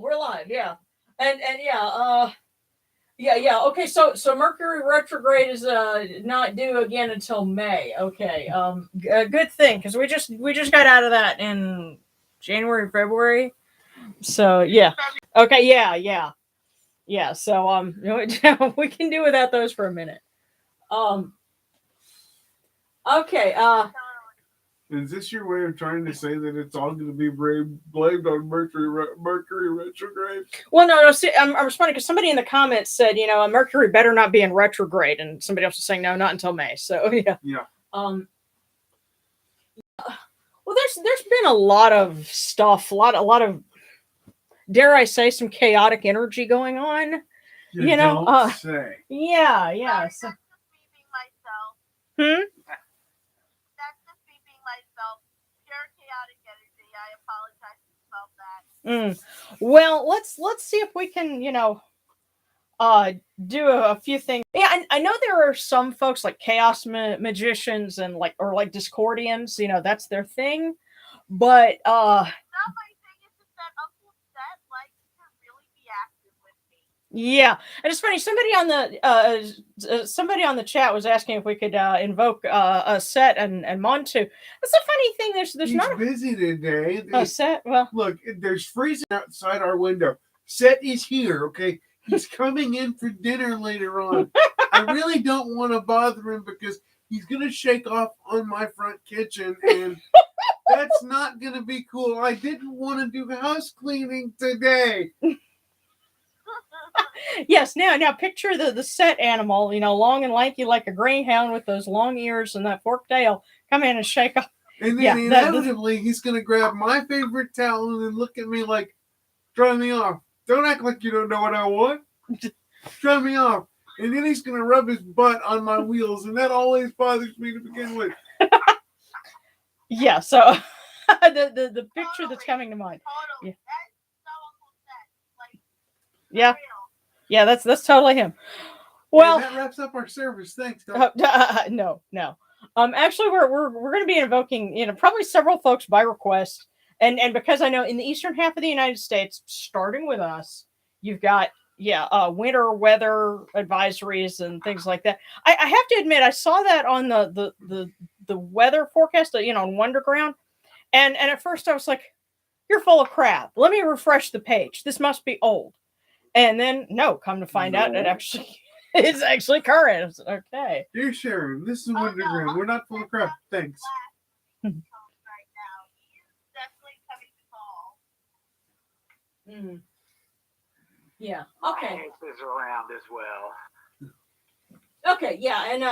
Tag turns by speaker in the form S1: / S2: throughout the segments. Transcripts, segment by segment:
S1: we're live. Yeah, and yeah. Okay, so Mercury retrograde is not due again until May. Okay, good thing because we just got out of that in January, February. So yeah. Okay, yeah. So we can do without those for a minute. Um. Okay.
S2: Is this your way of trying to say that it's all going to be blamed on Mercury retrograde?
S1: Well, no. See, I'm responding because somebody in the comments said, Mercury better not be in retrograde, and somebody else was saying no, not until May. So yeah.
S2: Yeah.
S1: Well, there's been a lot of stuff, a lot of, dare I say, some chaotic energy going on.
S2: You don't say.
S1: Yeah.
S3: Sorry,
S1: So,
S3: that's just me being myself.
S1: hmm.
S3: That's just me being myself. Pure chaotic energy. I apologize about that.
S1: Well, let's see if we can, do a few things. Yeah, I know there are some folks like chaos magicians and like discordians. That's their thing. But
S3: Not my thing. It's just that Uncle Seth likes to really be active with me.
S1: yeah, and it's funny. Somebody on the chat was asking if we could invoke a Set and Montu. That's a funny thing. There's
S2: He's
S1: not
S2: busy today.
S1: a Set. Well,
S2: Look, there's freezing outside our window. Set is here, okay? He's coming in for dinner later on. I really don't want to bother him because he's going to shake off on my front kitchen, and that's not going to be cool. I didn't want to do house cleaning today.
S1: yes. Now picture the Set animal. Long and lanky like a greyhound with those long ears and that forked tail. Come in and shake off.
S2: And then inevitably, he's going to grab my favorite towel and then look at me like, dry me off. Don't act like you don't know what I want. Dry me off. And then he's going to rub his butt on my wheels, and that always bothers me to begin with.
S1: Yeah, so the picture that's coming to mind.
S3: Totally.
S1: Yeah.
S3: That's so Uncle Seth. Like,
S1: Yeah.
S3: real.
S1: Yeah, that's totally him. Well,
S2: and that wraps up our service. Thanks,
S1: no. Actually, we're going to be invoking, probably several folks by request, and because I know in the eastern half of the United States, starting with us, you've got winter weather advisories and things like that. I have to admit, I saw that on the weather forecast, on Wonderground, and at first I was like, "You're full of crap. Let me refresh the page. This must be old." And then no, come to find out, it's actually current. It's okay.
S2: Dear Sharon, this is Wonderground. We're not full of crap. Thanks.
S3: Right now. He's definitely coming to call.
S1: Yeah. Okay.
S4: Mahes is around as well.
S1: Okay. Yeah. And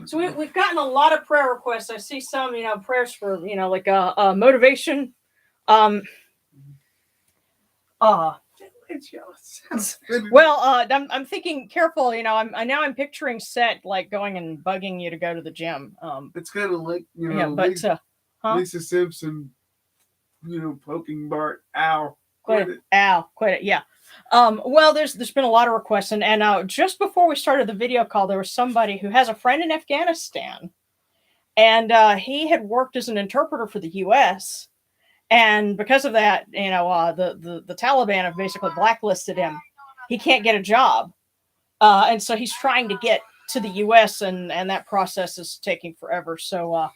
S1: so we've gotten a lot of prayer requests. I see some, prayers for like motivation. Well, I'm thinking careful. I'm picturing Set like going and bugging you to go to the gym.
S2: It's kind of like Lisa Simpson, poking Bart. Ow.
S1: Quit it. Yeah. Well, there's been a lot of requests, and just before we started the video call, there was somebody who has a friend in Afghanistan, and he had worked as an interpreter for the U.S. And because of that, the Taliban have basically blacklisted him. He can't get a job, and so he's trying to get to the U.S. and that process is taking forever. So,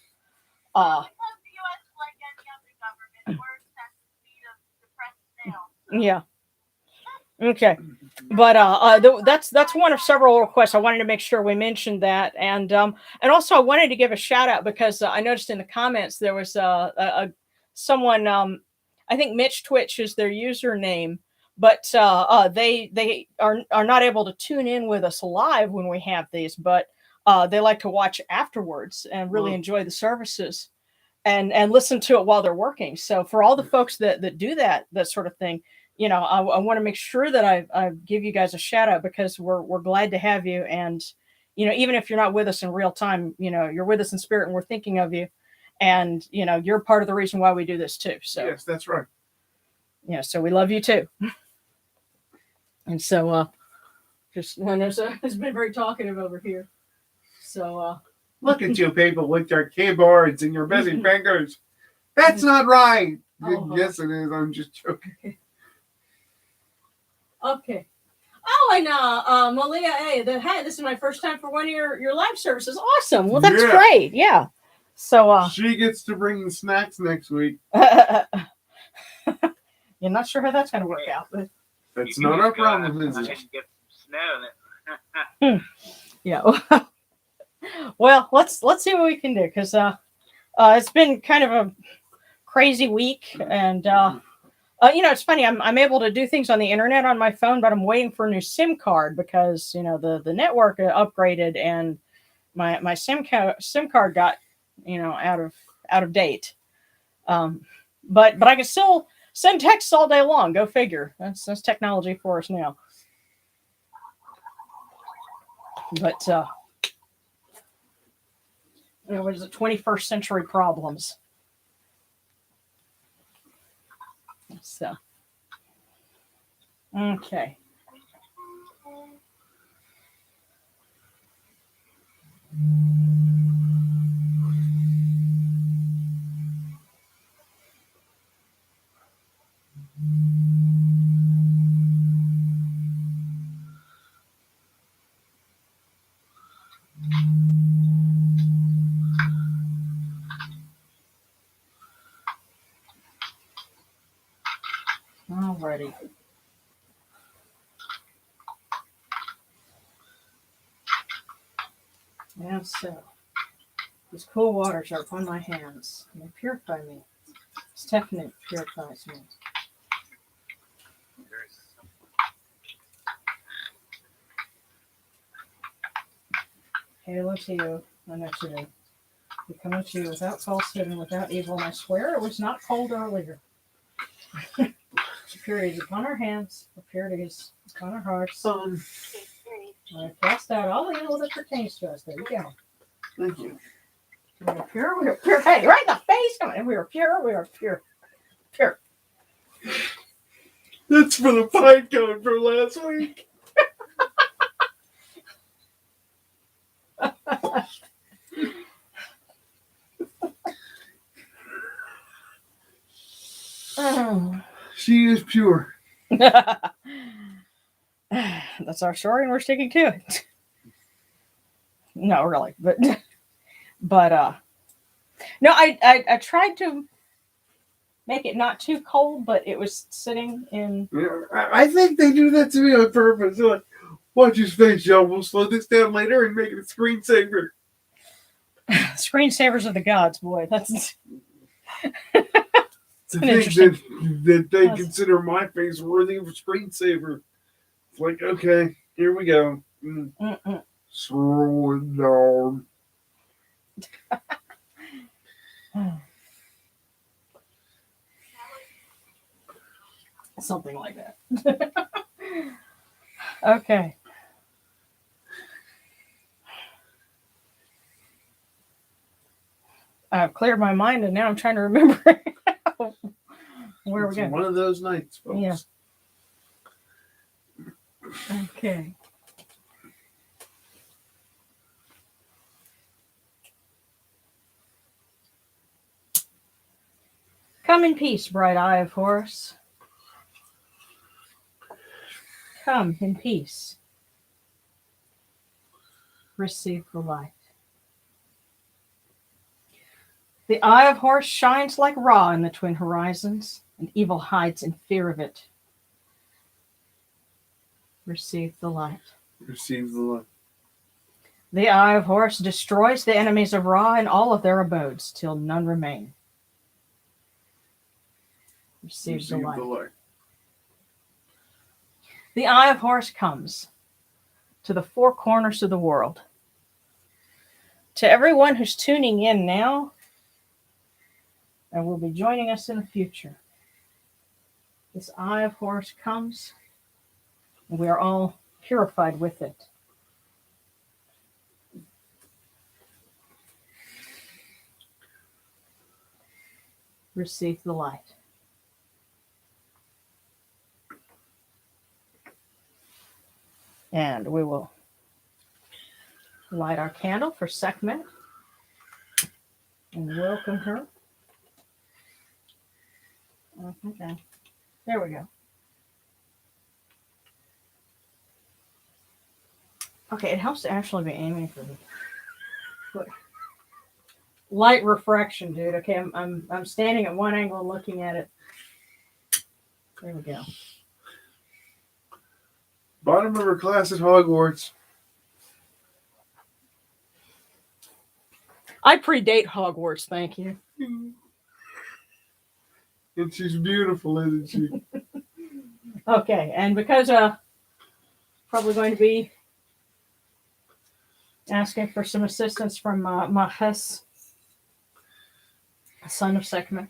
S3: Because the U.S., like any other government, works at the speed of depressed snails.
S1: yeah. Okay, but that's one of several requests. I wanted to make sure we mentioned that, and also I wanted to give a shout out because I noticed in the comments there was someone, I think Mitch Twitch is their username, but they are not able to tune in with us live when we have these, but they like to watch afterwards and really enjoy the services and listen to it while they're working. So for all the folks that do that sort of thing, I want to make sure that I give you guys a shout out because we're glad to have you. And, even if you're not with us in real time, you're with us in spirit and we're thinking of you. And, you're part of the reason why we do this too. So
S2: yes, that's right.
S1: Yeah. So we love you too. And so, just it's been very talkative over here. So,
S2: look at you people with your keyboards and your busy fingers. That's not right.
S1: Oh,
S2: yes, it is. I'm just joking.
S1: Okay. Oh, and Malia, hey, this is my first time for one of your live services. Awesome. Well, that's
S2: Yeah.
S1: great. Yeah. So
S2: She gets to bring the snacks next week.
S1: you're not sure how that's going to work out, but
S2: That's not our problem, is it?
S4: Get some snow in it.
S1: yeah. Well, let's see what we can do because it's been kind of a crazy week, and it's funny. I'm able to do things on the internet on my phone, but I'm waiting for a new SIM card because the network upgraded and my SIM card got out of date. But I can still send texts all day long. Go figure. That's technology for us now. But what is it? 21st century problems. So okay. Alrighty. And so these cool waters are upon my hands, and they purify me. Stephanie purifies me. Hail to you, unto we come unto you without falsehood and without evil, and I swear it was not cold earlier. Purity is upon our hands, purity is upon our hearts. I cast out all the evil that pertains to us. There you go.
S2: Thank you.
S1: We are pure, we are pure. Hey, right in the face. Come on. We are pure, we are pure. Pure.
S2: That's for the pine cone for last week. She is pure.
S1: That's our story, and we're sticking to it. No, really, but no, I tried to make it not too cold, but it was sitting in.
S2: I think they do that to me on purpose. They're like, watch your face, Joe. We'll slow this down later and make it a screensaver.
S1: Screensavers of the gods, boy. That's
S2: To think that they consider my face worthy of a screensaver. It's like, okay, here we go. Slow it down.
S1: something like that. Okay. I've cleared my mind, and now I'm trying to remember where we're going.
S2: One of those nights, folks.
S1: Yeah. Okay. Come in peace, bright eye of Horus. Come in peace. Receive the light. The eye of Horus shines like Ra in the twin horizons, and evil hides in fear of it. Receive the light.
S2: Receive the light.
S1: The eye of Horus destroys the enemies of Ra and all of their abodes, till none remain. Receive the light. The eye of Horus comes to the four corners of the world. To everyone who's tuning in now and will be joining us in the future, this eye of Horus comes, and we are all purified with it. Receive the light. And we will light our candle for Sekhmet and welcome her. Okay, there we go. Okay, it helps to actually be aiming for the foot. Light refraction, dude. Okay, I'm standing at one angle and looking at it. There we go.
S2: Bottom of her class at Hogwarts.
S1: I predate Hogwarts, thank you.
S2: And she's beautiful, isn't she?
S1: Okay, and because probably going to be asking for some assistance from Mahes, son of Sekhmet,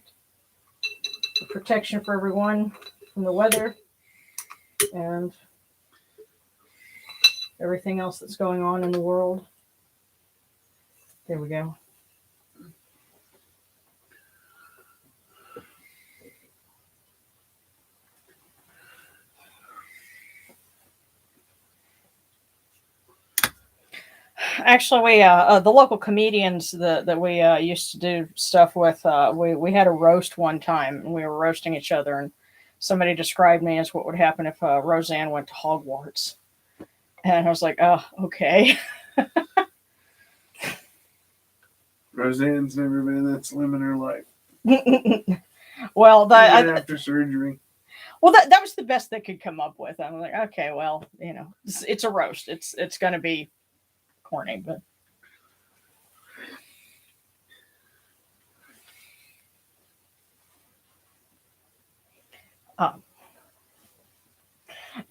S1: for protection for everyone from the weather and everything else that's going on in the world. There we go. Actually, we the local comedians that we used to do stuff with, we had a roast one time, and we were roasting each other, and somebody described me as what would happen if Roseanne went to Hogwarts, and I was like, oh, okay.
S2: Roseanne's never been that slim in her life.
S1: Well,
S2: Even after surgery.
S1: well, that was the best they could come up with. I'm like, okay, well, you know, it's a roast. It's going to be corny, but.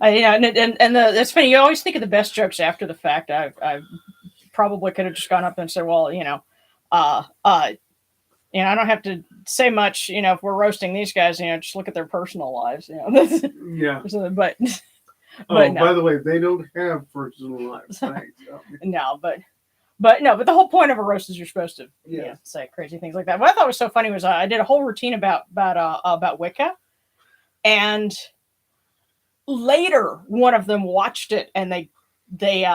S1: It's funny. You always think of the best jokes after the fact. I probably could have just gone up and said, well, I don't have to say much. If we're roasting these guys, just look at their personal lives.
S2: Yeah.
S1: But
S2: Oh,
S1: no.
S2: by the way, they don't have personal lives. Thanks.
S1: No, but the whole point of a roast is you're supposed to say crazy things like that. What I thought was so funny was I did a whole routine about Wicca, and later one of them watched it, and they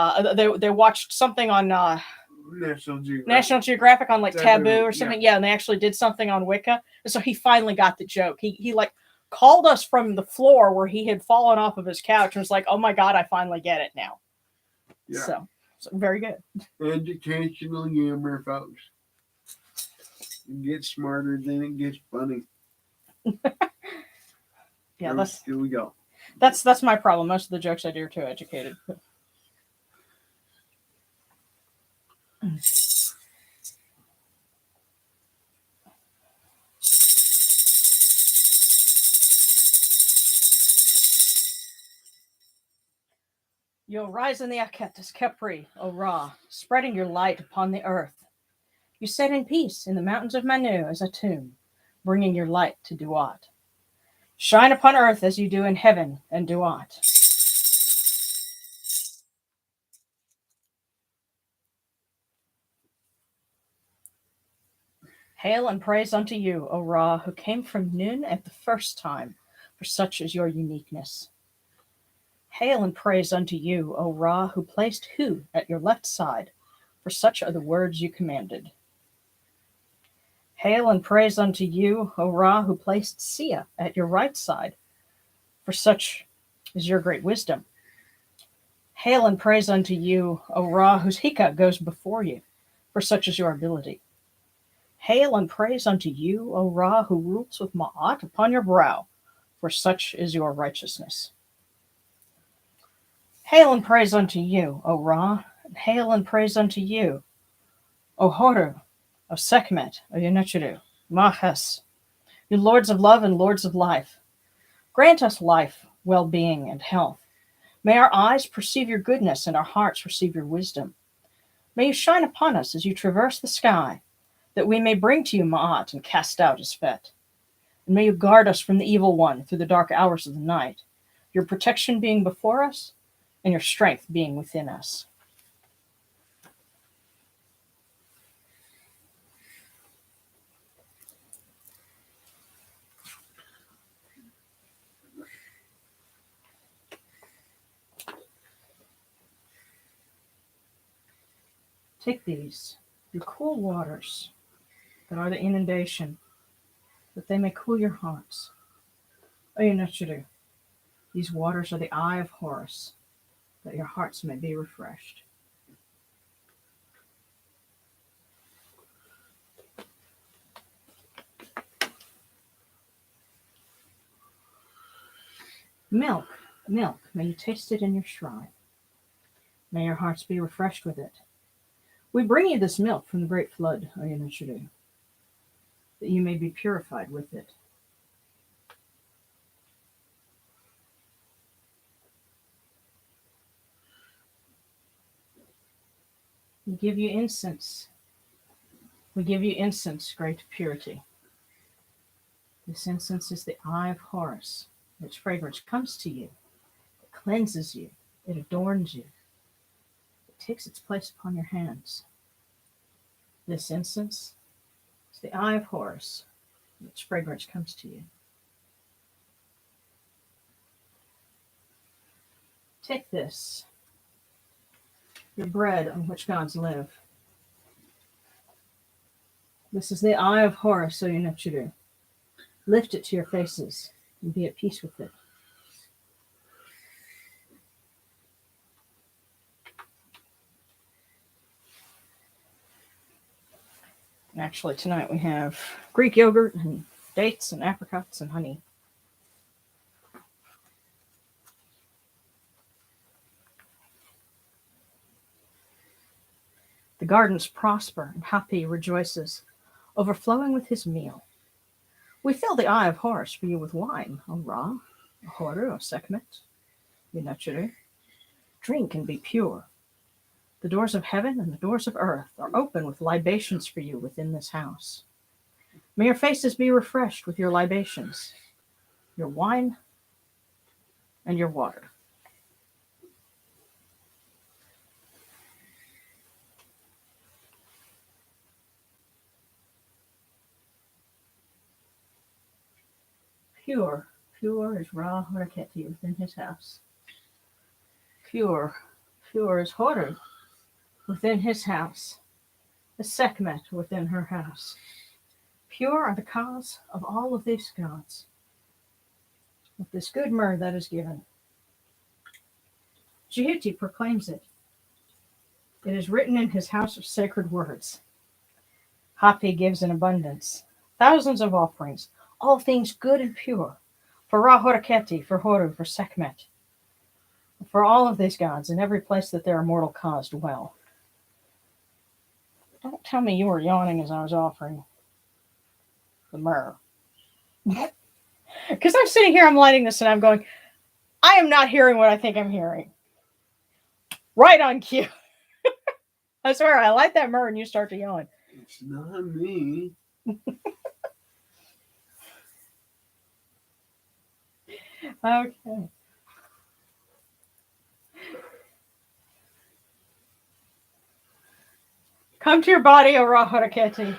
S1: watched something on National Geographic on like Taboo or something. Yeah, and they actually did something on Wicca, and so he finally got the joke. He like called us from the floor where he had fallen off of his couch and was like, "Oh my god, I finally get it now." Yeah. So very good.
S2: Educational humor, folks. It gets smarter, then it gets funny.
S1: Yeah,
S2: here we go.
S1: That's my problem. Most of the jokes I do are too educated. You'll rise in the Aketis Kepri, O Ra, spreading your light upon the earth. You set in peace in the mountains of Manu as a tomb, bringing your light to Duat. Shine upon earth as you do in heaven and Duat. Hail and praise unto you, O Ra, who came from noon at the first time, for such is your uniqueness. Hail and praise unto you, O Ra, who placed Hu at your left side, for such are the words you commanded. Hail and praise unto you, O Ra, who placed Sia at your right side, for such is your great wisdom. Hail and praise unto you, O Ra, whose Hika goes before you, for such is your ability. Hail and praise unto you, O Ra, who rules with Ma'at upon your brow, for such is your righteousness. Hail and praise unto you, O Ra, and hail and praise unto you, O Horus of Sakhmet, O Yenichiru, Mahes, you lords of love and lords of life. Grant us life, well-being, and health. May our eyes perceive your goodness and our hearts receive your wisdom. May you shine upon us as you traverse the sky, that we may bring to you Ma'at and cast out his fet. And may you guard us from the evil one through the dark hours of the night, your protection being before us and your strength being within us. Take these, your cool waters that are the inundation, that they may cool your hearts. O Yenichiru, these waters are the eye of Horus, that your hearts may be refreshed. Milk, milk, may you taste it in your shrine. May your hearts be refreshed with it. We bring you this milk from the great flood, Oyunachuru, that you may be purified with it. We give you incense. We give you incense, great purity. This incense is the eye of Horus. Its fragrance comes to you. It cleanses you. It adorns you. It takes its place upon your hands. This incense is the eye of Horus. Its fragrance comes to you. Take this, your bread on which gods live. This is the eye of Horus, Oyunachuru. Lift it to your faces and be at peace with it. And actually, tonight we have Greek yogurt and dates and apricots and honey. The gardens prosper and Hapi rejoices, overflowing with his meal. We fill the eye of Horus for you with wine, O Ra, O Horu, O Sekhmet, Oyunachuru. Drink and be pure. The doors of heaven and the doors of earth are open with libations for you within this house. May your faces be refreshed with your libations, your wine, and your water. Pure, pure is Ra Horaketi within his house. Pure, pure is Horu within his house, the Sekhmet within her house. Pure are the cause of all of these gods. With this good myrrh that is given, Jehuti proclaims it. It is written in his house of sacred words. Hapi gives in abundance, thousands of offerings, all things good and pure, for Ra Horaketi, for Horu, for Sekhmet, for all of these gods in every place that their immortal cause dwell. Don't tell me you were yawning as I was offering the myrrh. Because I'm sitting here, I'm lighting this, and I'm going, I am not hearing what I think I'm hearing. Right on cue. I swear, I light that myrrh and you start to yawn.
S2: It's not me.
S1: Okay. Come to your body, O Ra Horaketi.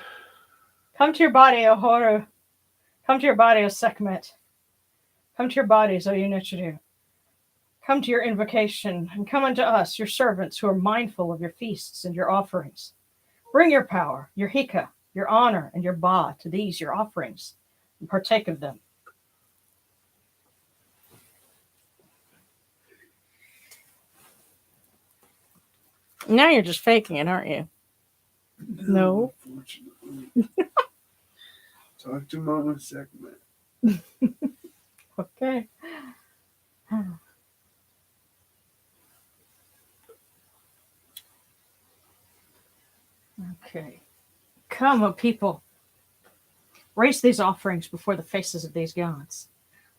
S1: Come to your body, O Horu. Come to your body, O Sekhmet. Come to your bodies, O Oyunachuru. Come to your invocation, and come unto us, your servants, who are mindful of your feasts and your offerings. Bring your power, your hika, your honor, and your ba to these your offerings, and partake of them. Now you're just faking it, aren't you? No.
S2: Unfortunately. Talk to Mama Sekhmet.
S1: Okay. Okay. Come, O people. Raise these offerings before the faces of these gods.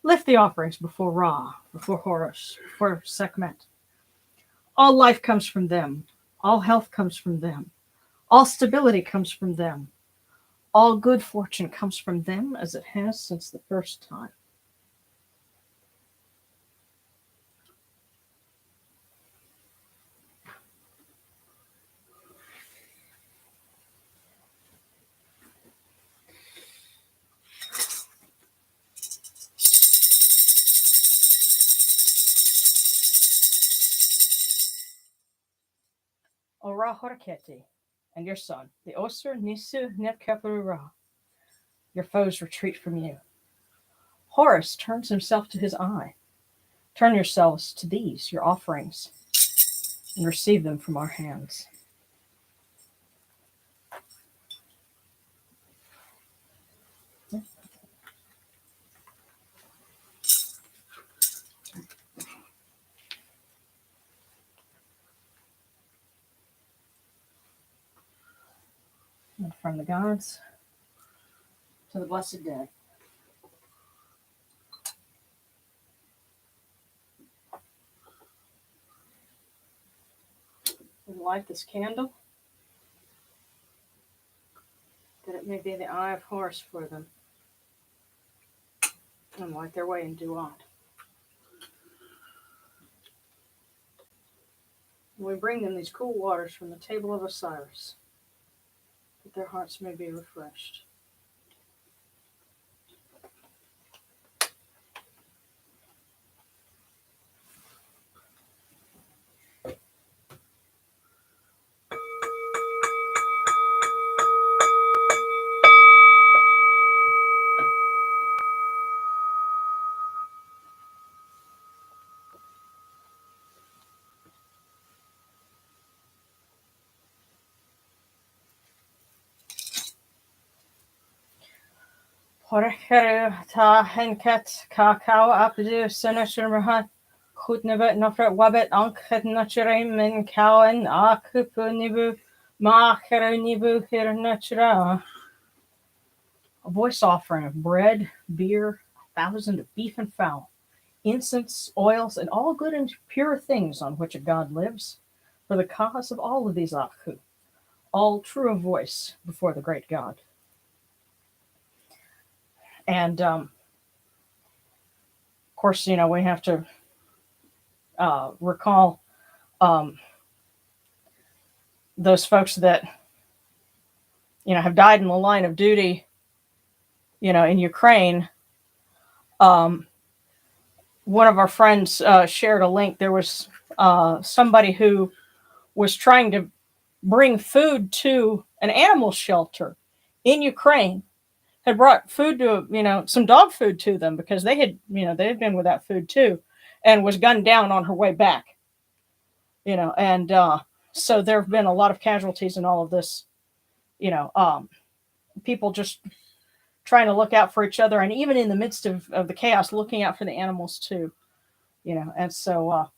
S1: Lift the offerings before Ra, before Horus, before Sakhmet. All life comes from them. All health comes from them. All stability comes from them. All good fortune comes from them, as it has since the first time. O Ra Horaketi, and your son, the Osir Nisu Netkaparu Ra. Your foes retreat from you. Horus turns himself to his eye. Turn yourselves to these, your offerings, and receive them from our hands. from the gods to the blessed day. We light this candle, that it may be the eye of Horus for them, and light their way in Duat. We bring them these cool waters from the table of Osiris, that their hearts may be refreshed. Horkeru ta henket kakao apdu senashurmahan kutnebet nofret wabet ankhet nachere min kawen akupu nibu maakeru nibu hir nachra. A voice offering of bread, beer, 1,000 of beef and fowl, incense, oils, and all good and pure things on which a god lives, for the cause of all of these Akhu, all true of voice before the great god. And of course, we have to recall those folks that have died in the line of duty, in Ukraine. One of our friends shared a link. There was somebody who was trying to bring food to an animal shelter in Ukraine, had brought food to, some dog food to them because they had been without food too, and was gunned down on her way back, and so there have been a lot of casualties in all of this, people just trying to look out for each other, and even in the midst of the chaos, looking out for the animals too, and so,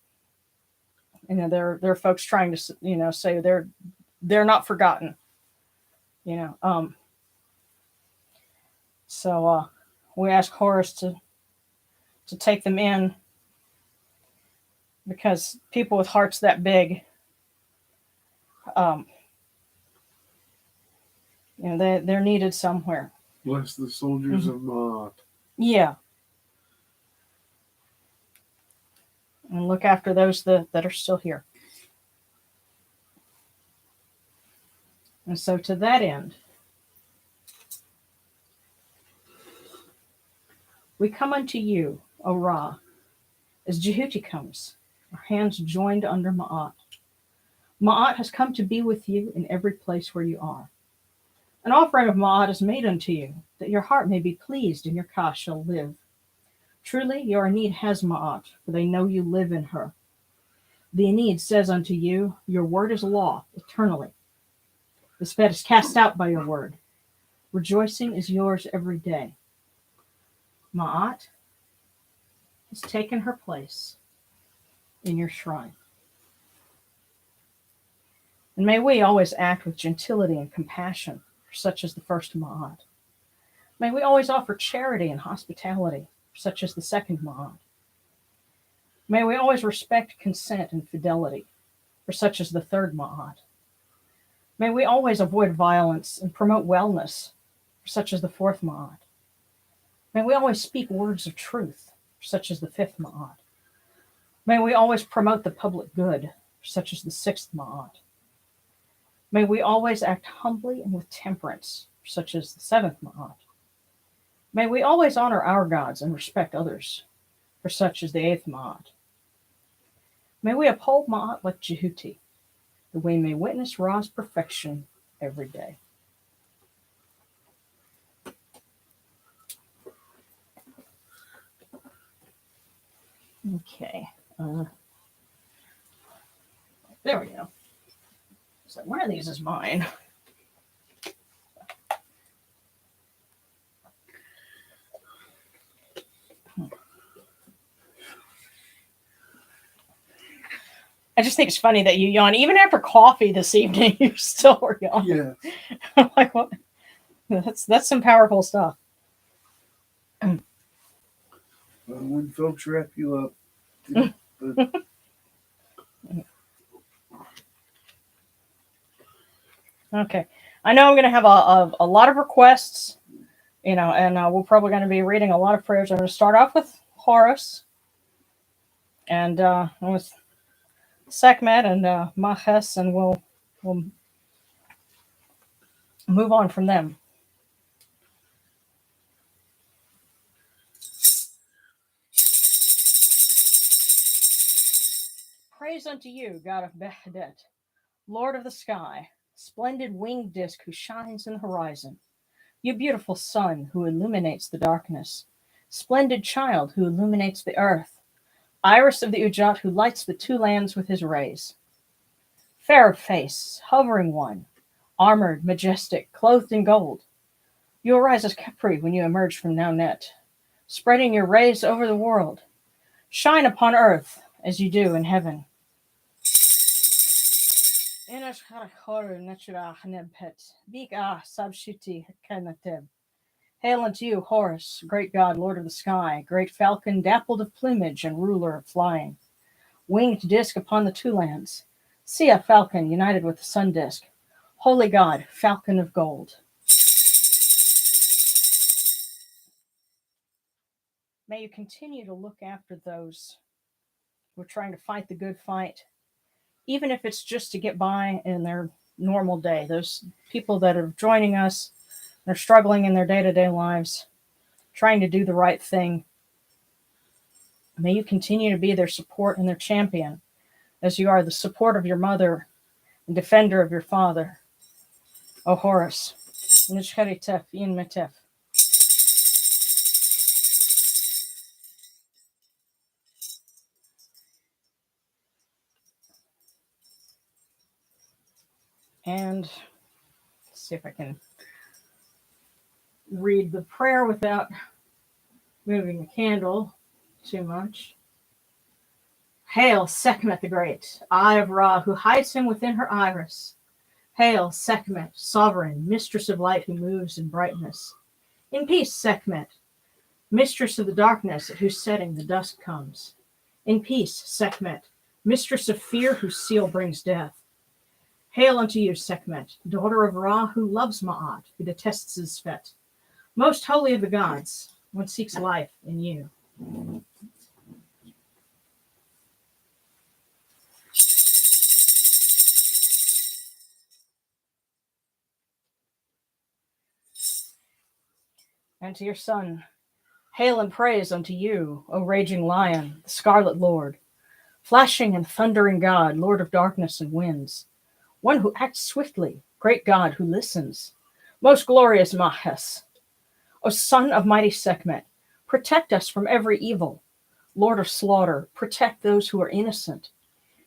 S1: there are folks trying to, say they're not forgotten, so we ask Horus to take them in, because people with hearts that big, they're needed somewhere.
S2: Bless the soldiers of Maat.
S1: Yeah. And look after those that are still here. And so to that end, we come unto you, O Ra, as Jehuti comes, our hands joined under Ma'at. Ma'at has come to be with you in every place where you are. An offering of Ma'at is made unto you, that your heart may be pleased and your Ka shall live. Truly, your Anid has Ma'at, for they know you live in her. The Anid says unto you, your word is law, eternally. The Sped is cast out by your word. Rejoicing is yours every day. Ma'at has taken her place in your shrine. And may we always act with gentility and compassion, for such as the first Ma'at. May we always offer charity and hospitality, for such as the second Ma'at. May we always respect consent and fidelity, for such as the third Ma'at. May we always avoid violence and promote wellness, for such as the fourth Ma'at. May we always speak words of truth, for such as the fifth Ma'at. May we always promote the public good, for such as the sixth Ma'at. May we always act humbly and with temperance, for such as the seventh Ma'at. May we always honor our gods and respect others, for such as the eighth Ma'at. May we uphold Ma'at like Jehuti, that we may witness Ra's perfection every day. Okay. There we go. So one of these is mine. I just think it's funny that you yawn. Even after coffee this evening, you still are yawning.
S2: Yeah.
S1: I'm like, what? That's some powerful stuff.
S2: When folks wrap you up. But
S1: Okay. I know I'm going to have a lot of requests, and we're probably going to be reading a lot of prayers. I'm going to start off with Horus and with Sakhmet and Mahes, and we'll move on from them. Praise unto you, God of Behedet, Lord of the sky, splendid winged disk who shines in the horizon. You beautiful sun who illuminates the darkness, splendid child who illuminates the earth, iris of the Ujat who lights the two lands with his rays. Fair of face, hovering one, armored, majestic, clothed in gold. You arise as Capri when you emerge from Naunet, spreading your rays over the world. Shine upon earth as you do in heaven. Hail unto you, Horus, great god, lord of the sky, great falcon, dappled of plumage and ruler of flying. Winged disk upon the two lands. See a falcon united with the sun disk. Holy god, falcon of gold. May you continue to look after those who are trying to fight the good fight, even if it's just to get by in their normal day. Those people that are joining us, they're struggling in their day-to-day lives, trying to do the right thing. May you continue to be their support and their champion, as you are the support of your mother and defender of your father. O Horus. Nishkaritef in Metef. And let's see if I can read the prayer without moving the candle too much. Hail, Sekhmet the Great, Eye of Ra, who hides him within her iris. Hail, Sekhmet, sovereign, mistress of light who moves in brightness. In peace, Sekhmet, mistress of the darkness at whose setting the dusk comes. In peace, Sekhmet, mistress of fear whose seal brings death. Hail unto you, Sekhmet, daughter of Ra, who loves Ma'at, who detests Zfet. Most holy of the gods, one seeks life in you. And to your son, hail and praise unto you, O raging lion, the scarlet lord, flashing and thundering god, lord of darkness and winds, one who acts swiftly, great god who listens, most glorious Mahes. O son of mighty Sekhmet, protect us from every evil. Lord of slaughter, protect those who are innocent.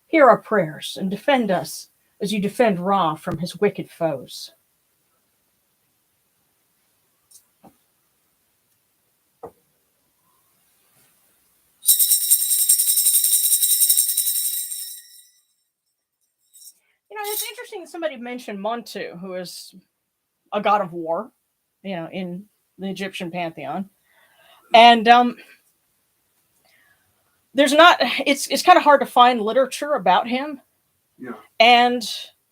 S1: Hear our prayers and defend us as you defend Ra from his wicked foes. It's interesting that somebody mentioned Montu, who is a god of war, in the Egyptian pantheon. And there's not, it's kind of hard to find literature about him.
S2: yeah.
S1: And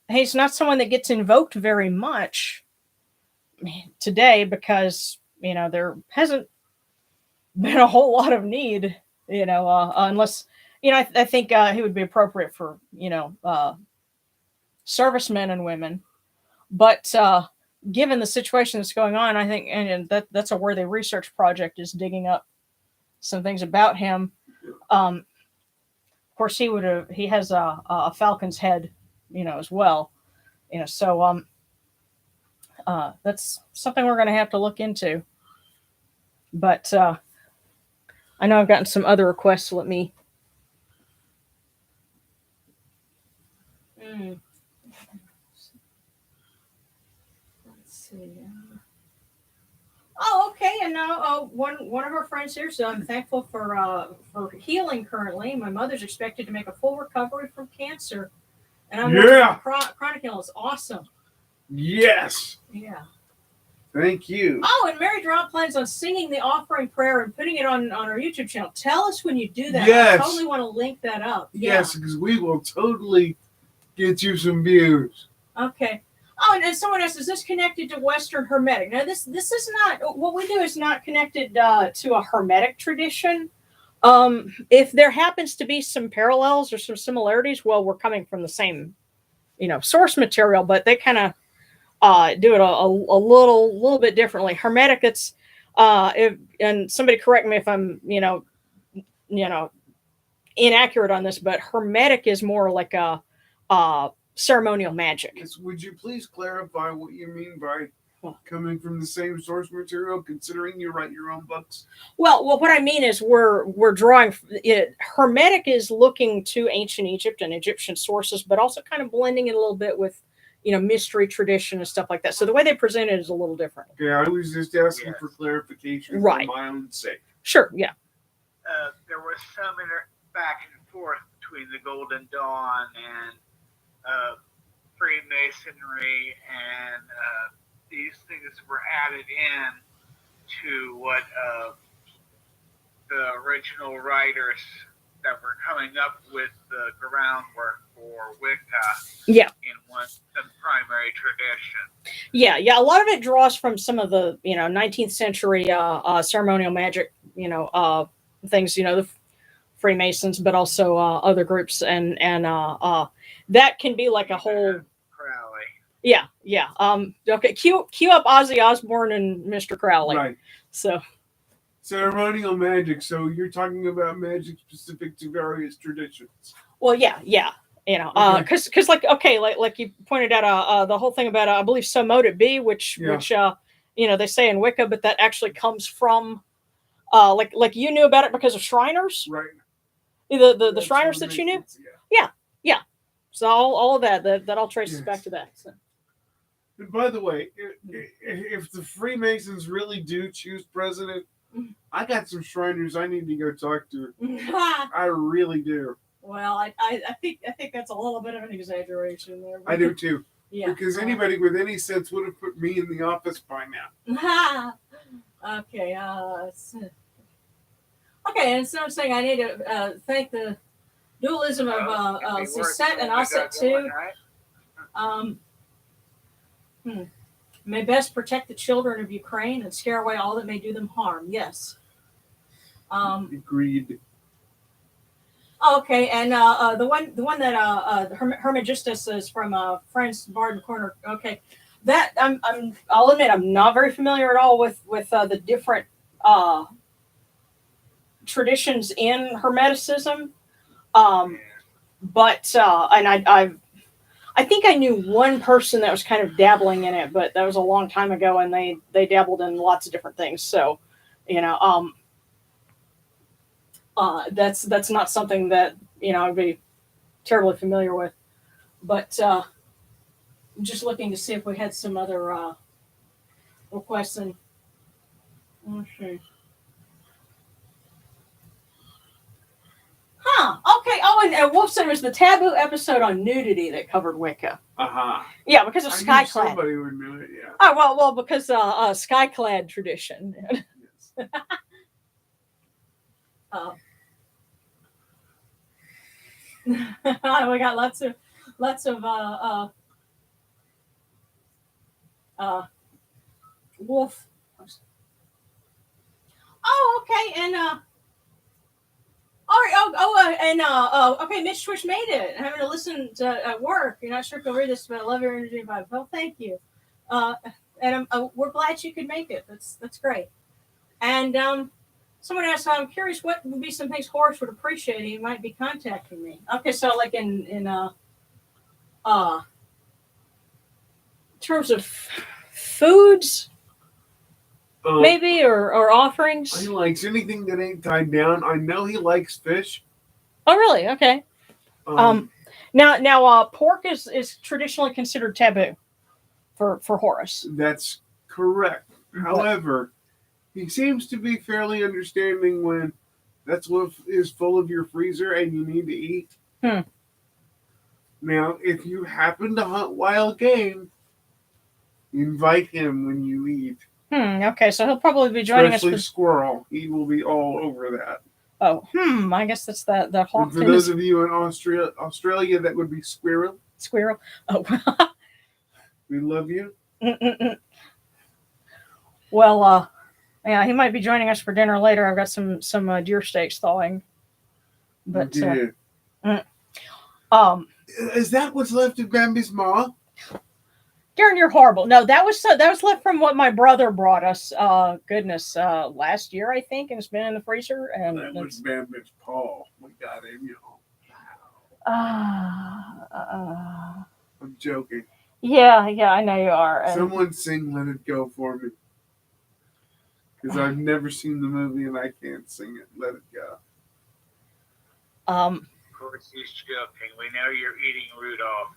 S1: he's not someone that gets invoked very much today because, there hasn't been a whole lot of need, unless, I think he would be appropriate for, servicemen and women. But given the situation that's going on, I think, and that's a worthy research project, is digging up some things about him. Of course, he has a falcon's head, as well, so that's something we're going to have to look into. But I know I've gotten some other requests. So let me. Let's see. Oh, okay. And now one of our friends here. So I'm thankful for healing currently. My mother's expected to make a full recovery from cancer, and I'm
S2: Yeah.
S1: chronic illness. Awesome.
S2: Yes.
S1: Yeah.
S2: Thank you.
S1: Oh, and Mary Drop plans on singing the offering prayer and putting it on our YouTube channel. Tell us when you do that.
S2: Yes.
S1: I totally want to link that up.
S2: Yes, because we will totally get you some views.
S1: Okay. Oh, and then someone asks, is this connected to Western Hermetic? Now, this is not, what we do is not connected to a Hermetic tradition. If there happens to be some parallels or some similarities, well, we're coming from the same, source material, but they kind of do it a little bit differently. Hermetic, it's and somebody correct me if I'm, inaccurate on this, but Hermetic is more like a ceremonial magic.
S2: Yes, would you please clarify what you mean by coming from the same source material, considering you write your own books?
S1: Well, what I mean is we're drawing it. Hermetic is looking to ancient Egypt and Egyptian sources, but also kind of blending it a little bit with, mystery tradition and stuff like that. So the way they present it is a little different.
S2: Okay, I was just asking
S4: Yes.
S2: for clarification
S1: Right.
S2: for my own sake.
S1: Sure, yeah.
S4: There was some back and forth between the Golden Dawn and Freemasonry, and these things were added in to what the original writers that were coming up with the groundwork for Wicca
S1: Yeah.
S4: in some primary tradition.
S1: Yeah. A lot of it draws from some of the 19th century ceremonial magic, things, the Freemasons, but also other groups, and that can be like a whole.
S4: Crowley.
S1: Yeah. Okay. Cue up Ozzy Osbourne and Mr. Crowley.
S2: Right.
S1: So.
S2: Ceremonial magic. So you're talking about magic specific to various traditions.
S1: Well, yeah. Because like you pointed out, the whole thing about I believe so mote it be, which they say in Wicca, but that actually comes from like you knew about it because of Shriners,
S2: Right.
S1: The Shriners that you knew.
S2: Sense, yeah.
S1: So all of that all traces
S2: Yes.
S1: back to that. So.
S2: And by the way, if the Freemasons really do choose president, I got some Shriners I need to go talk to. I really do.
S1: Well, I think that's a little bit of an exaggeration there.
S2: I do too.
S1: Yeah.
S2: Because anybody with any sense would have put me in the office by now.
S1: Okay. Okay, and so I'm saying I need to thank the dualism of Set and Osset too. May best protect the children of Ukraine and scare away all that may do them harm. Yes.
S2: Agreed.
S1: Okay, and the one that Hermagistus is from Friends Barden Corner. Okay, that I'll admit I'm not very familiar at all with the different traditions in Hermeticism. But and I think I knew one person that was kind of dabbling in it, but that was a long time ago, and they dabbled in lots of different things. So, that's not something that I'd be terribly familiar with. But I'm just looking to see if we had some other requests. And let's see. Okay. Oh, and Wolfson was the taboo episode on nudity that covered Wicca. Yeah, because of Skyclad.
S2: Somebody would know it. Yeah.
S1: Oh well, because Skyclad tradition.
S2: Yes.
S1: We got lots of wolf. Oh, okay, and all right. Okay, Mitch Twitch made it. I'm having to listen to at work. You're not sure if you'll read this, but I love your energy vibe. Well, thank you. And we're glad you could make it. That's great. And someone asked, I'm curious, what would be some things Horus would appreciate? He might be contacting me. Okay, so like in terms of foods, maybe, or offerings.
S2: He likes anything that ain't tied down. I know he likes fish.
S1: Oh, really? Okay. Now, pork is traditionally considered taboo for Horus.
S2: That's correct. However, he seems to be fairly understanding when That's what is full of your freezer and you need to eat. Now, if you happen to hunt wild game, invite him when you eat.
S1: Okay, so he'll probably be joining
S2: Especially
S1: us.
S2: squirrel. He will be all over that.
S1: Oh, I guess that's that hawk.
S2: And for those of you in Australia, that would be squirrel.
S1: Squirrel. Oh,
S2: We love you.
S1: well, yeah, he might be joining us for dinner later. I've got some deer steaks thawing. But
S2: is that what's left of Granby's ma?
S1: Darren, you're horrible. No, that was left from what my brother brought us. Goodness, last year I think, and it's been in the freezer. And
S2: that was Granby's paw. We got him, you know. I'm joking.
S1: Yeah, I know you are.
S2: Someone sing "Let It Go" for me, because I've never seen the movie and I can't sing it. Let it go.
S4: Of course, he's joking. We know you're eating Rudolph.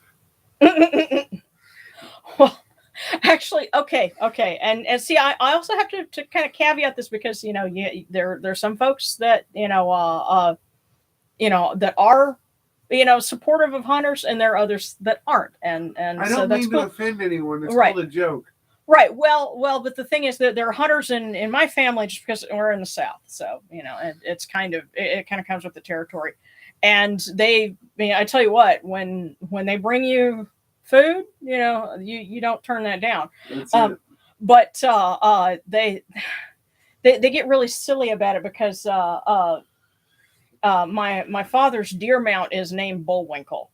S1: Well, actually, okay, and see, I also have to kind of caveat this because there's some folks that that are supportive of hunters, and there are others that aren't, and
S2: I
S1: so
S2: don't
S1: that's
S2: mean
S1: cool.
S2: to offend anyone. It's
S1: Right.
S2: called a joke.
S1: Right. Well, but the thing is that there are hunters in my family just because we're in the South, so it kind of comes with the territory, and I tell you what, when they bring you food, you don't turn that down.
S2: That's it.
S1: But they get really silly about it because my father's deer mount is named Bullwinkle,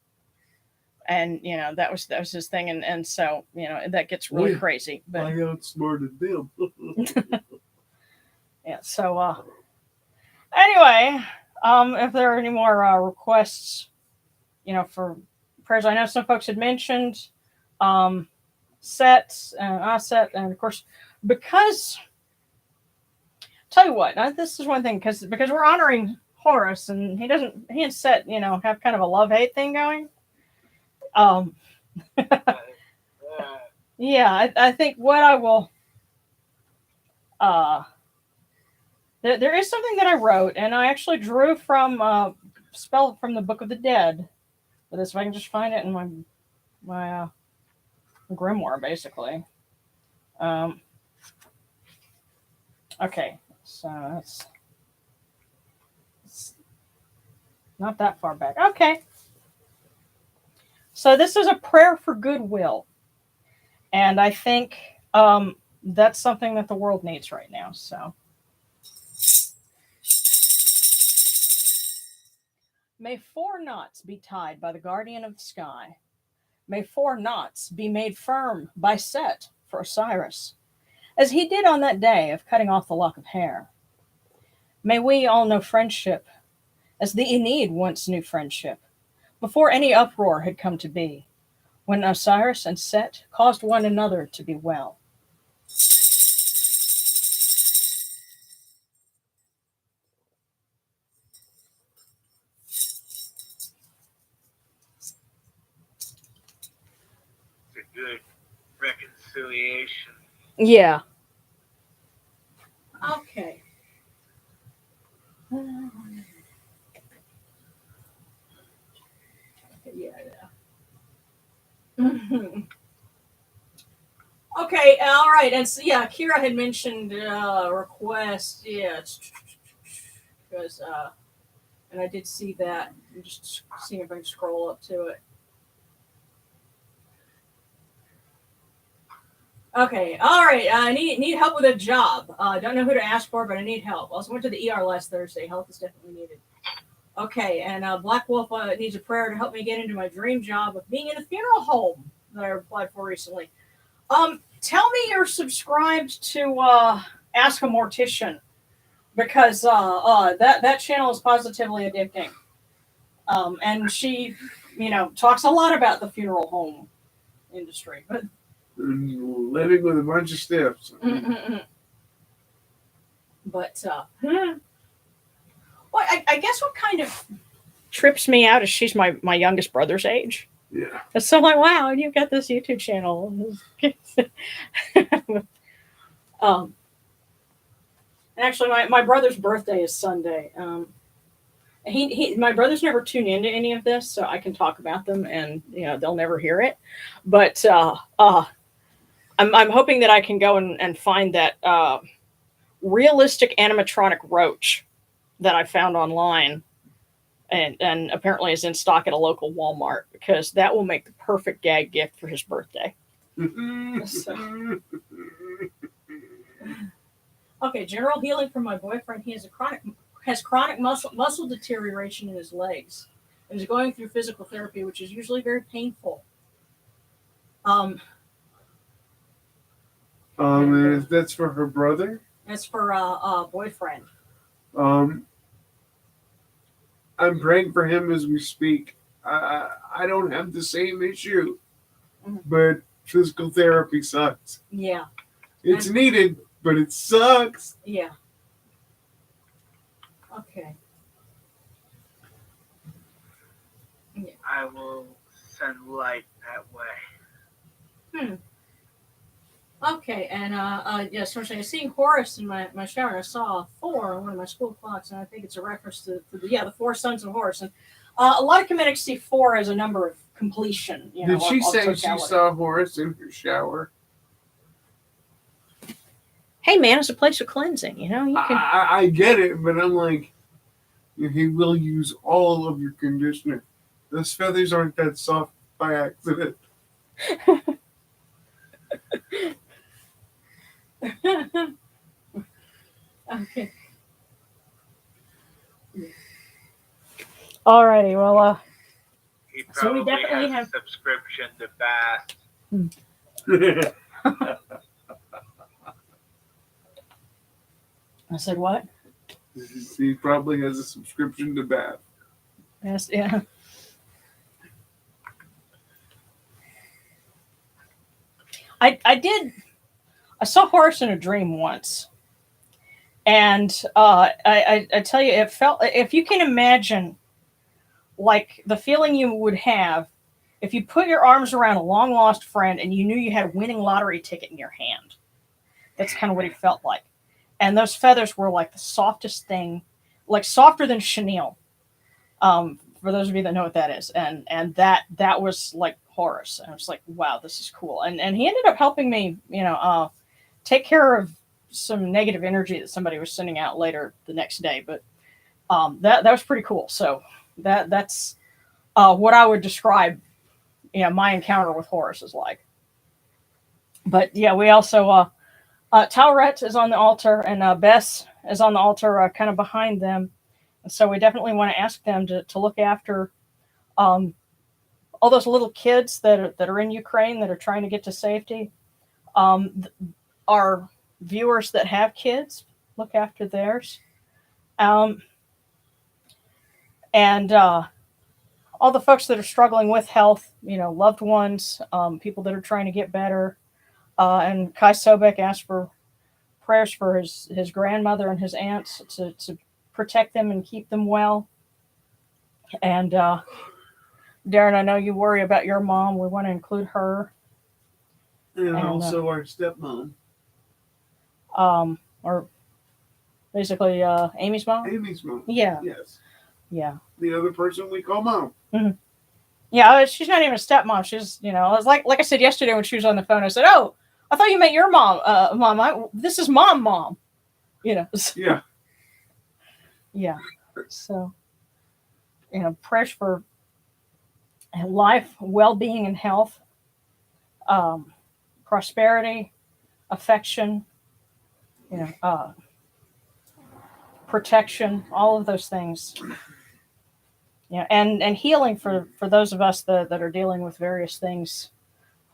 S1: and that was his thing, and so that gets really crazy. But
S2: I outsmarted them.
S1: yeah. So anyway, if there are any more requests, for prayers, I know some folks had mentioned sets and asset, and of course, because tell you what, this is one thing because we're honoring Horus, and he and Set have kind of a love-hate thing going. Yeah, I think what I will there is something that I wrote, and I actually drew from spell from the Book of the Dead. But this, if I can just find it in my grimoire, basically. Okay, so it's not that far back. Okay. So this is a prayer for goodwill. And I think that's something that the world needs right now. So may 4 knots be tied by the guardian of the sky. May 4 knots be made firm by Set for Osiris, as he did on that day of cutting off the lock of hair. May we all know friendship, as the Aeneid once knew friendship, before any uproar had come to be, when Osiris and Set caused one another to be well.
S4: It's a good reconciliation.
S1: Yeah. Okay. Okay, all right, and so yeah, Kira had mentioned request, because and I did see that. I'm just seeing if I can scroll up to it. Okay, all right. I need help with a job. Don't know who to ask for, but I need help. Also went to the ER last Thursday. Help is definitely needed. Okay, and Black Wolf needs a prayer to help me get into my dream job of being in a funeral home that I applied for recently. Tell me you're subscribed to Ask a Mortician, because that channel is positively addicting. And she, talks a lot about the funeral home industry, but
S2: living with a bunch of stiffs.
S1: But well, I guess what kind of trips me out is she's my youngest brother's age.
S2: Yeah.
S1: So I'm like, wow, you've got this YouTube channel. And actually, my brother's birthday is Sunday. My brothers never tune into any of this, so I can talk about them, and they'll never hear it. But I'm hoping that I can go and find that realistic animatronic roach that I found online, and apparently is in stock at a local Walmart, because that will make the perfect gag gift for his birthday. So. Okay, general healing from my boyfriend. He has chronic muscle deterioration in his legs, and is going through physical therapy, which is usually very painful.
S2: And that's for her brother.
S1: That's for a boyfriend.
S2: I'm praying for him as we speak. I don't have the same issue, but physical therapy sucks.
S1: Yeah,
S2: it's needed, but it sucks.
S1: Yeah. Okay. Yeah.
S4: I will send light that way.
S1: Okay, and yes, so I was seeing Horus in my shower. I saw 4 on one of my school clocks, and I think it's a reference to the 4 sons of Horus. And a lot of Kemetics see 4 as a number of completion.
S2: Did she say she saw Horus in her shower?
S1: Hey man, it's a place of cleansing. You can.
S2: I get it, but I'm like, he will use all of your conditioner. Those feathers aren't that soft by accident.
S1: Okay. Alrighty, well,
S4: He
S1: so we
S4: probably
S1: definitely
S4: has
S1: have
S4: a subscription to Bath.
S1: I said what?
S2: He probably has a subscription to Bath.
S1: Yes, yeah. I saw Horus in a dream once, and I tell you, it felt, if you can imagine, like the feeling you would have if you put your arms around a long lost friend and you knew you had a winning lottery ticket in your hand. That's kind of what he felt like. And those feathers were like the softest thing, like softer than chenille. For those of you that know what that is, and that was like Horus. And I was like, wow, this is cool. And he ended up helping me, take care of some negative energy that somebody was sending out later the next day. But that was pretty cool. So that's what I would describe, my encounter with Horus is like. But yeah, we also Talret is on the altar, and Bess is on the altar, kind of behind them. And so we definitely want to ask them to look after all those little kids that are in Ukraine that are trying to get to safety. Our viewers that have kids, look after theirs. And all the folks that are struggling with health, loved ones, people that are trying to get better. And Kai Sobek asked for prayers for his grandmother and his aunts to protect them and keep them well. And Darren, I know you worry about your mom. We want to include her.
S2: And also our stepmom.
S1: Or basically Amy's mom?
S2: Amy's mom.
S1: Yeah.
S2: Yes.
S1: Yeah.
S2: The other person we call mom.
S1: Mm-hmm. Yeah, she's not even a stepmom. She's, it was like I said yesterday when she was on the phone, I said, oh, I thought you meant your mom. Mom, this is mom. Yeah. Yeah. So, prayers for life, well-being, and health, prosperity, affection, protection, all of those things. And healing for those of us that are dealing with various things.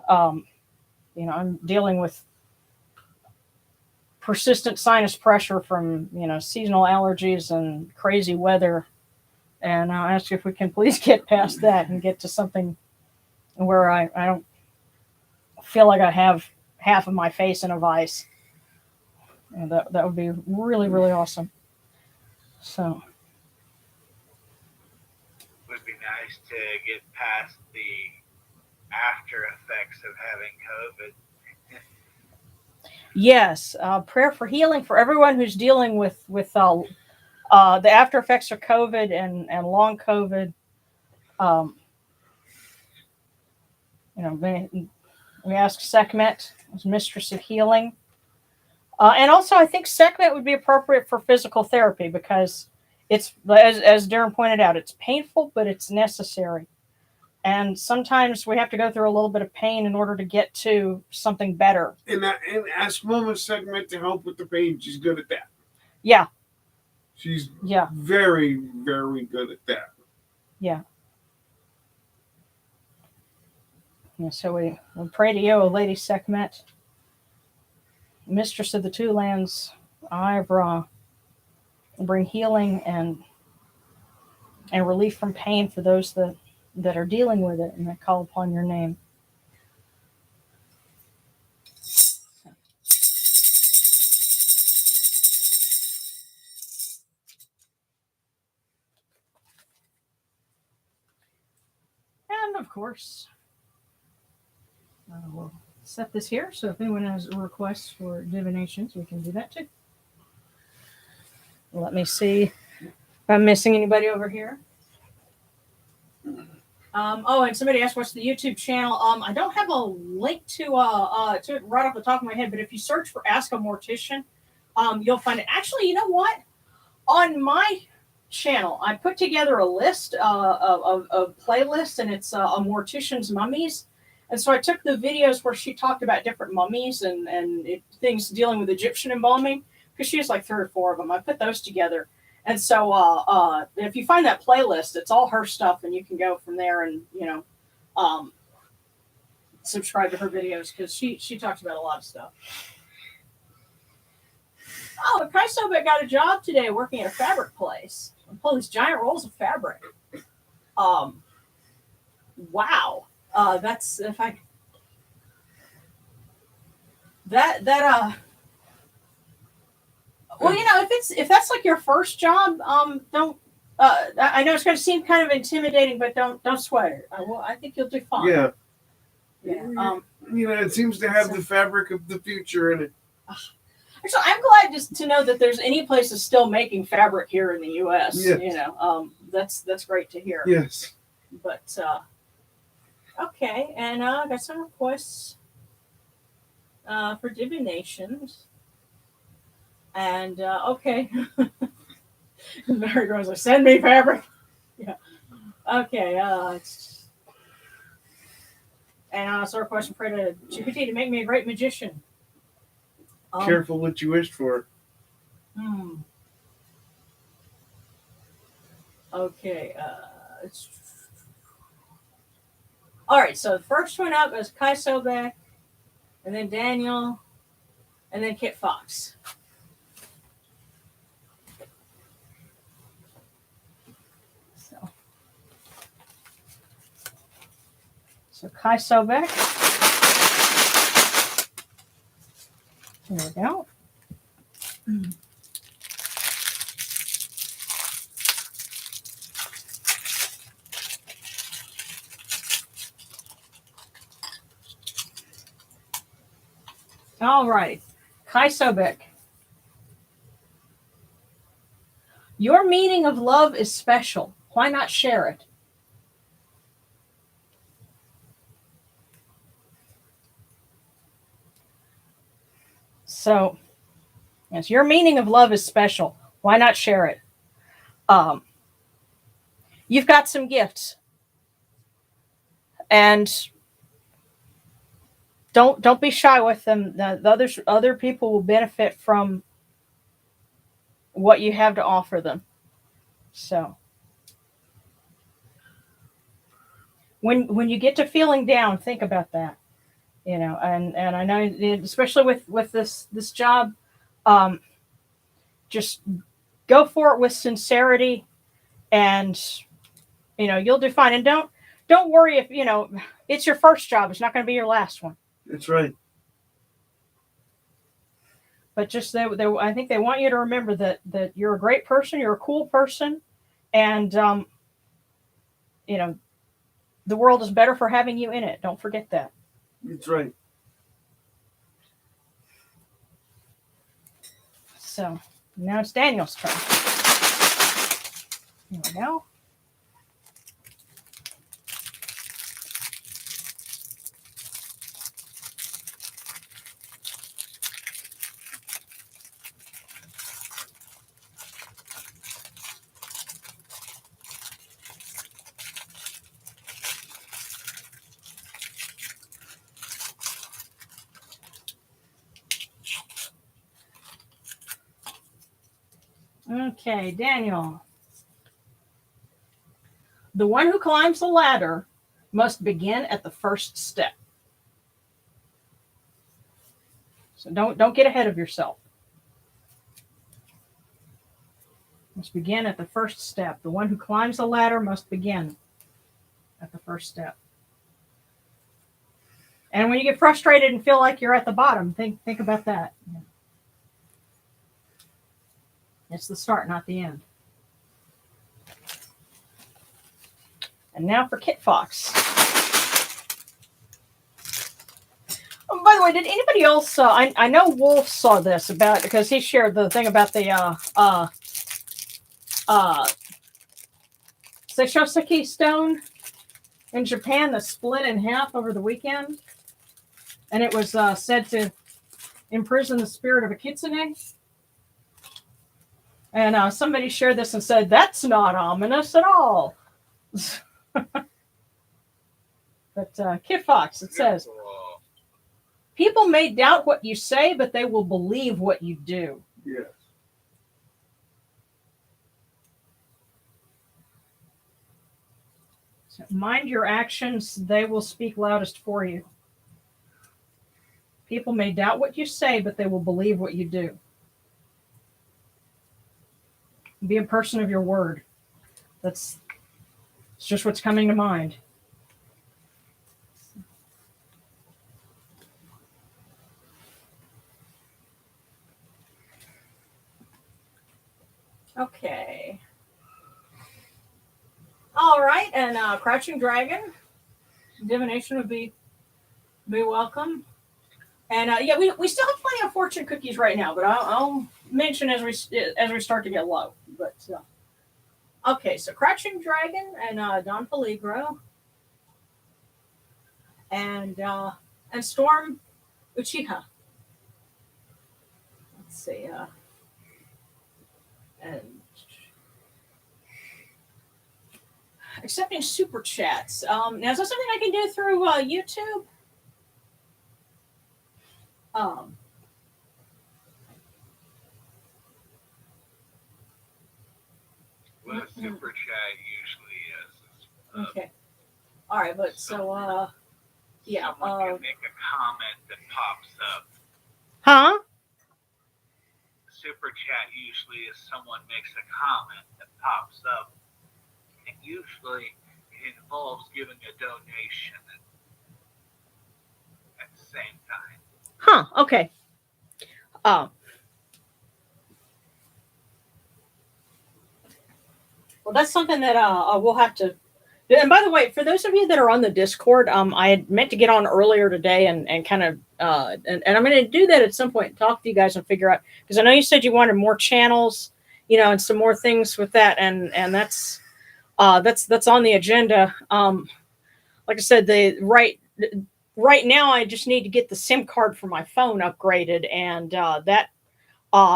S1: I'm dealing with persistent sinus pressure from, seasonal allergies and crazy weather. And I'll ask if we can please get past that and get to something where I don't feel like I have half of my face in a vice. And that would be really, really awesome. So.
S4: It would be nice to get past the after effects of having COVID.
S1: Yes, prayer for healing for everyone who's dealing with the after effects of COVID and long COVID. Um, we ask Sekhmet as mistress of healing, and also I think Sekhmet would be appropriate for physical therapy because it's as Darren pointed out, it's painful, but it's necessary. And sometimes we have to go through a little bit of pain in order to get to something better.
S2: And ask Mama Segment to help with the pain. She's good at that.
S1: Yeah.
S2: She's very, very good at that.
S1: Yeah. Yeah, so we pray to you, O Lady Sekhmet, Mistress of the Two Lands, Eye of Ra, bring healing and relief from pain for those that are dealing with it and that call upon your name. And of course, we'll set this here. So if anyone has requests for divinations, we can do that too. Let me see if I'm missing anybody over here. And somebody asked what's the YouTube channel. I don't have a link to it right off the top of my head, but if you search for Ask a Mortician, you'll find it. Actually, you know what? On my channel, I put together a list of playlists, and it's a mortician's mummies. And so I took the videos where she talked about different mummies and things dealing with Egyptian embalming, because she has like 3 or 4 of them. I put those together. And so if you find that playlist, it's all her stuff, and you can go from there and, subscribe to her videos, because she talks about a lot of stuff. Oh, Kai Sobek got a job today working at a fabric place. I pull these giant rolls of fabric. Wow. That's if I well, if that's like your first job, don't. I know it's going to seem kind of intimidating, but don't sweat it. I think you'll do fine.
S2: Yeah.
S1: Yeah.
S2: It seems to have the fabric of the future in it.
S1: Actually, I'm glad just to know that there's any places still making fabric here in the U.S.
S2: Yes.
S1: That's great to hear.
S2: Yes.
S1: But okay, and I got some requests for divinations. And okay, Mary goes like, send me fabric. Yeah. Okay. And so a question for to GPT to make me a great magician.
S2: Careful what you wish for.
S1: Okay. All right. So the first one up is Kai Sobek, and then Daniel, and then Kit Fox. So Kai Sobek. There we go. All right. Kai Sobek. Your meaning of love is special. Why not share it? So, yes, your meaning of love is special. Why not share it? You've got some gifts, and don't be shy with them. The other people will benefit from what you have to offer them. So, when you get to feeling down, think about that. And I know, especially with this job, just go for it with sincerity, and you'll do fine. And don't worry if it's your first job; it's not going to be your last one.
S2: That's right.
S1: But just I think they want you to remember that you're a great person, you're a cool person, and the world is better for having you in it. Don't forget that.
S2: That's right.
S1: so now it's Daniel's turn. Here we go. Okay, Daniel. The one who climbs the ladder must begin at the first step. So don't get ahead of yourself. Must begin at the first step. The one who climbs the ladder must begin at the first step. And when you get frustrated and feel like you're at the bottom, think about that. It's the start, not the end. And now for Kit Fox. Oh, by the way, did anybody else? I know Wolf saw this about because he shared the thing about the Seishoseki stone in Japan that split in half over the weekend, and it was said to imprison the spirit of a kitsune. And somebody shared this and said, that's not ominous at all. But Kit Fox, it says, people may doubt what you say, but they will believe what you do.
S2: Yes.
S1: So mind your actions, they will speak loudest for you. People may doubt what you say, but they will believe what you do. Be a person of your word. It's just what's coming to mind. Okay. All right, and Crouching Dragon, Divination would be welcome. And yeah, we still have plenty of fortune cookies right now, but I'll mention as we start to get low. But okay, so Crouching Dragon and Don Peligro and Storm Uchiha. Let's see. And accepting super chats. Now is that something I can do through YouTube?
S4: Well, super chat usually is.
S1: Okay. All right, but so yeah.
S4: Someone can make a comment that pops up.
S1: Huh?
S4: Super chat usually is someone makes a comment that pops up, and usually it involves giving a donation at the same time.
S1: Huh. Okay. Well, that's something that we'll have to. And by the way, for those of you that are on the Discord, I had meant to get on earlier today and kind of and I'm going to do that at some point. Talk to you guys and figure out, because I know you said you wanted more channels, and some more things with that, and that's on the agenda. Like I said, right now I just need to get the SIM card for my phone upgraded, and that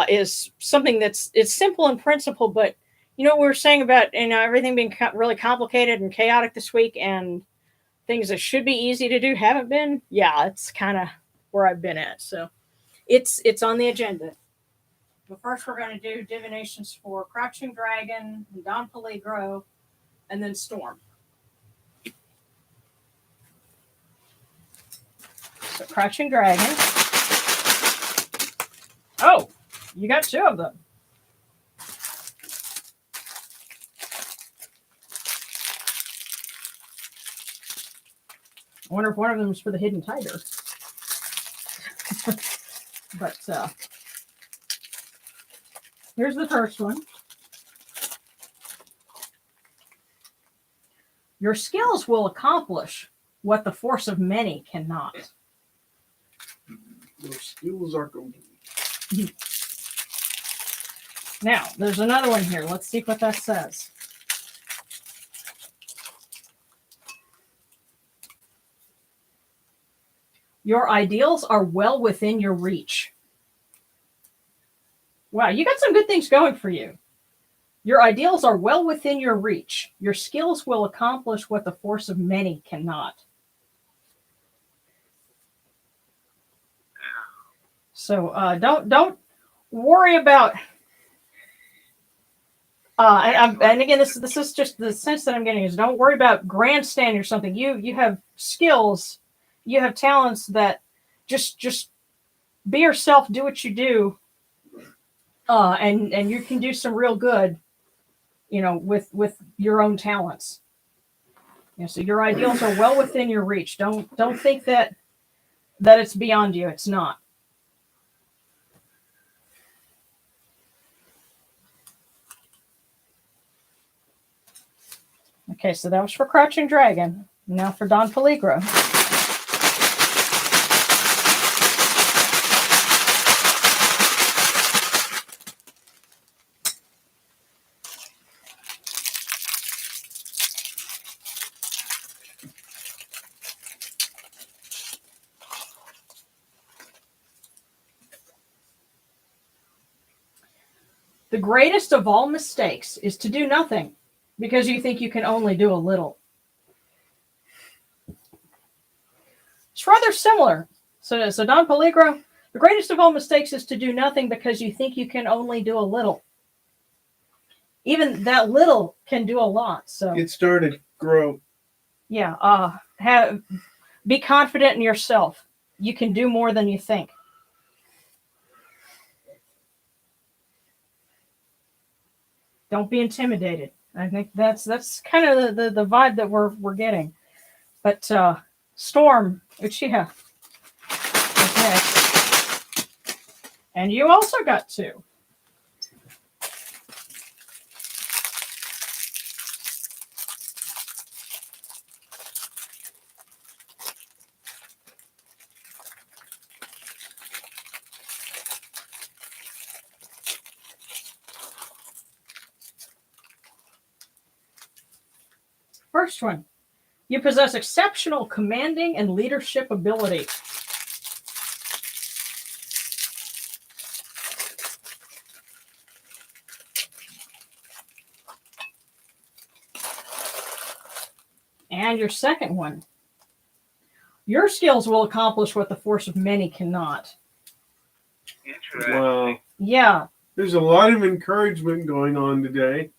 S1: is something it's simple in principle, but we were saying about everything being really complicated and chaotic this week, and things that should be easy to do haven't been. Yeah, it's kind of where I've been at. So it's on the agenda. But first, we're going to do divinations for Crouching Dragon, Don Peligro, and then Storm. So Crouching Dragon. Oh, you got two of them. I wonder if one of them is for the hidden tiger. But here's the first one. Your skills will accomplish what the force of many cannot.
S2: Your skills are complete.
S1: Now, there's another one here. Let's see what that says. Your ideals are well within your reach. Wow, you got some good things going for you. Your ideals are well within your reach. Your skills will accomplish what the force of many cannot. So don't worry about. And again, this is just the sense that I'm getting is don't worry about grandstanding or something. You have skills, you have talents that just be yourself, do what you do, and you can do some real good, with your own talents. So your ideals are well within your reach. Don't think that it's beyond you. It's not. Okay, so that was for Crouching Dragon. Now for Don Peligro. The greatest of all mistakes is to do nothing because you think you can only do a little. It's rather similar. So Don Peligro, the greatest of all mistakes is to do nothing because you think you can only do a little. Even that little can do a lot. So
S2: Get started, grow.
S1: Yeah, be confident in yourself. You can do more than you think. Don't be intimidated. I think that's kind of the vibe that we're getting. But Storm Uchiha is next. And you also got 2. First one, you possess exceptional commanding and leadership ability. And your second one, your skills will accomplish what the force of many cannot.
S4: Interesting.
S2: Wow.
S1: Yeah.
S2: There's a lot of encouragement going on today.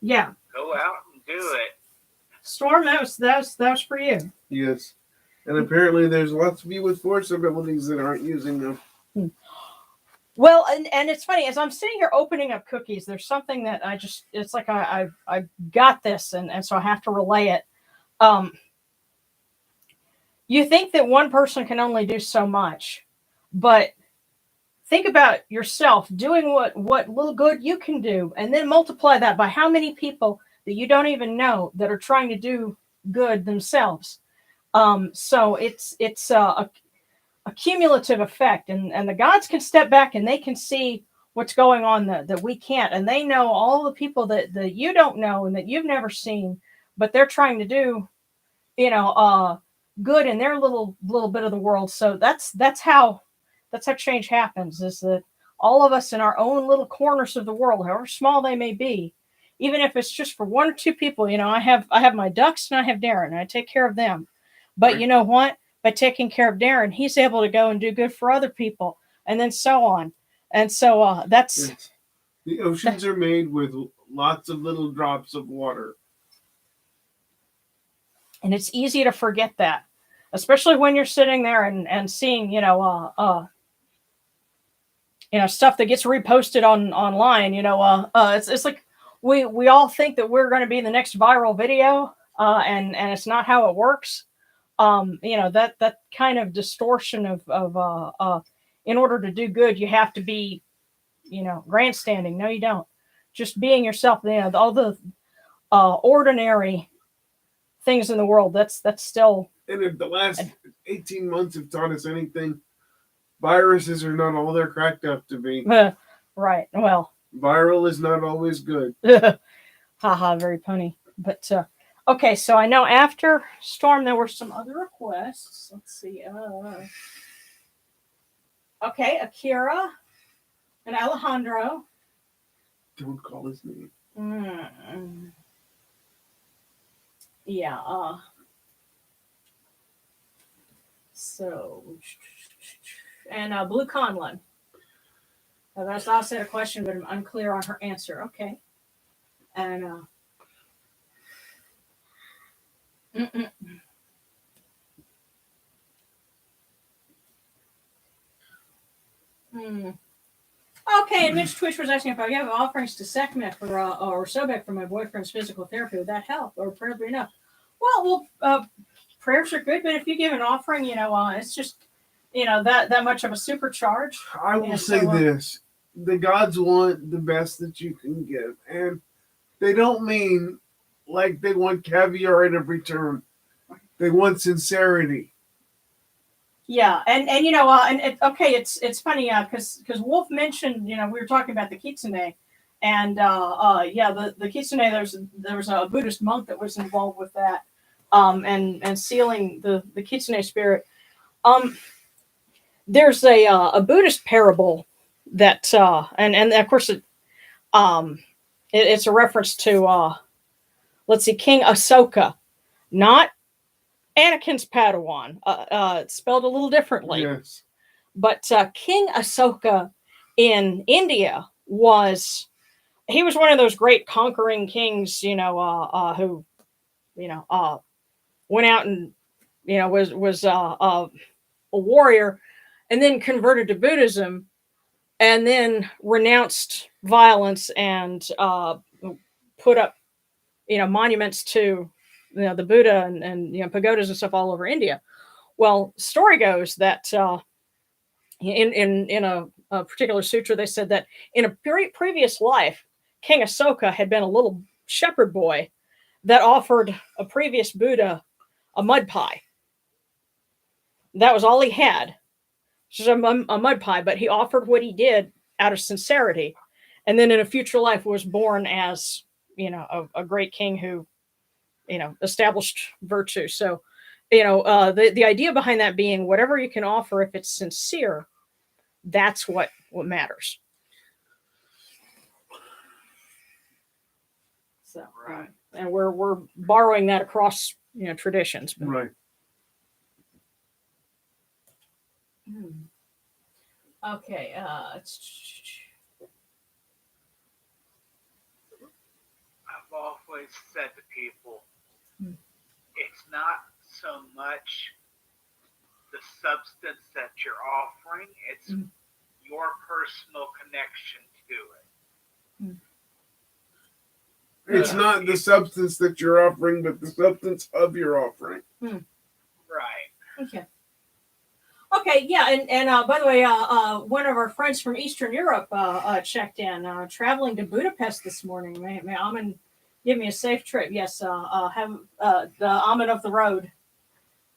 S1: Yeah.
S4: Go out and do it.
S1: Storm, that was for you.
S2: Yes. And apparently there's lots of you with force abilities that aren't using them.
S1: Well, and it's funny, as I'm sitting here opening up cookies, there's something that it's like I got this, and so I have to relay it. You think that one person can only do so much, but think about yourself doing what little good you can do, and then multiply that by how many people that you don't even know that are trying to do good themselves. So it's a cumulative effect, and the gods can step back and they can see what's going on that we can't, and they know all the people that you don't know and that you've never seen, but they're trying to do good in their little bit of the world. So that's how change happens, is that all of us in our own little corners of the world, however small they may be, even if it's just for 1 or 2 people, I have my ducks and I have Darren and I take care of them. But you know what? By taking care of Darren, he's able to go and do good for other people, and then so on. And so that's...
S2: The oceans are made with lots of little drops of water.
S1: And it's easy to forget that, especially when you're sitting there and seeing, stuff that gets reposted online. It's like we all think that we're going to be the next viral video, and it's not how it works. That kind of distortion of in order to do good, you have to be, grandstanding. No, you don't. Just being yourself. All the ordinary things in the world. That's still.
S2: And if the last 18 months have taught us anything, viruses are not all they're cracked up to be.
S1: Right. Well,
S2: Viral is not always good.
S1: haha, very punny. But okay, so I know after Storm there were some other requests. Let's see. Okay, Akira and Alejandro.
S2: Don't call his name.
S1: Yeah. So, and Blue Conlon. That's also a question, but I'm unclear on her answer. Okay. And Okay, and Mitch Twitch was asking if I have offerings to Sekhmet for or Sobek for my boyfriend's physical therapy. Would that help, or probably enough? Well, prayers are good, but if you give an offering, it's just that much of a supercharge.
S2: I will say this: the gods want the best that you can give, and they don't mean like they want caviar in every return. They want sincerity.
S1: Yeah, and it's funny because Wolf mentioned we were talking about the kitsune, and the kitsune there was a Buddhist monk that was involved with that, and sealing the kitsune spirit. There's a Buddhist parable that and of course it's a reference to let's see, King Ahsoka, not Anakin's Padawan. It's spelled a little differently.
S2: Yes.
S1: But King Ahsoka in India was one of those great conquering kings, who, went out and, was a warrior and then converted to Buddhism and then renounced violence and put up, monuments to, the Buddha and pagodas and stuff all over India. Well, story goes that in a particular sutra, they said that in a previous life, King Ahsoka had been a little shepherd boy that offered a previous Buddha a mud pie. That was all he had, just a mud pie, but he offered what he did out of sincerity. And then in a future life was born as, a great king who, established virtue. So, the idea behind that being whatever you can offer, if it's sincere, that's what matters. So,
S4: Right.
S1: And we're borrowing that across traditions. But.
S2: Right.
S1: Okay.
S4: I've always said to people, it's not so much the substance that you're offering, it's your personal connection to it.
S2: It's not the substance that you're offering, but the substance of your offering.
S4: Right.
S1: Okay. Okay, yeah, and by the way, one of our friends from Eastern Europe checked in, traveling to Budapest this morning. May Amen give me a safe trip. Yes, have the Amen of the road.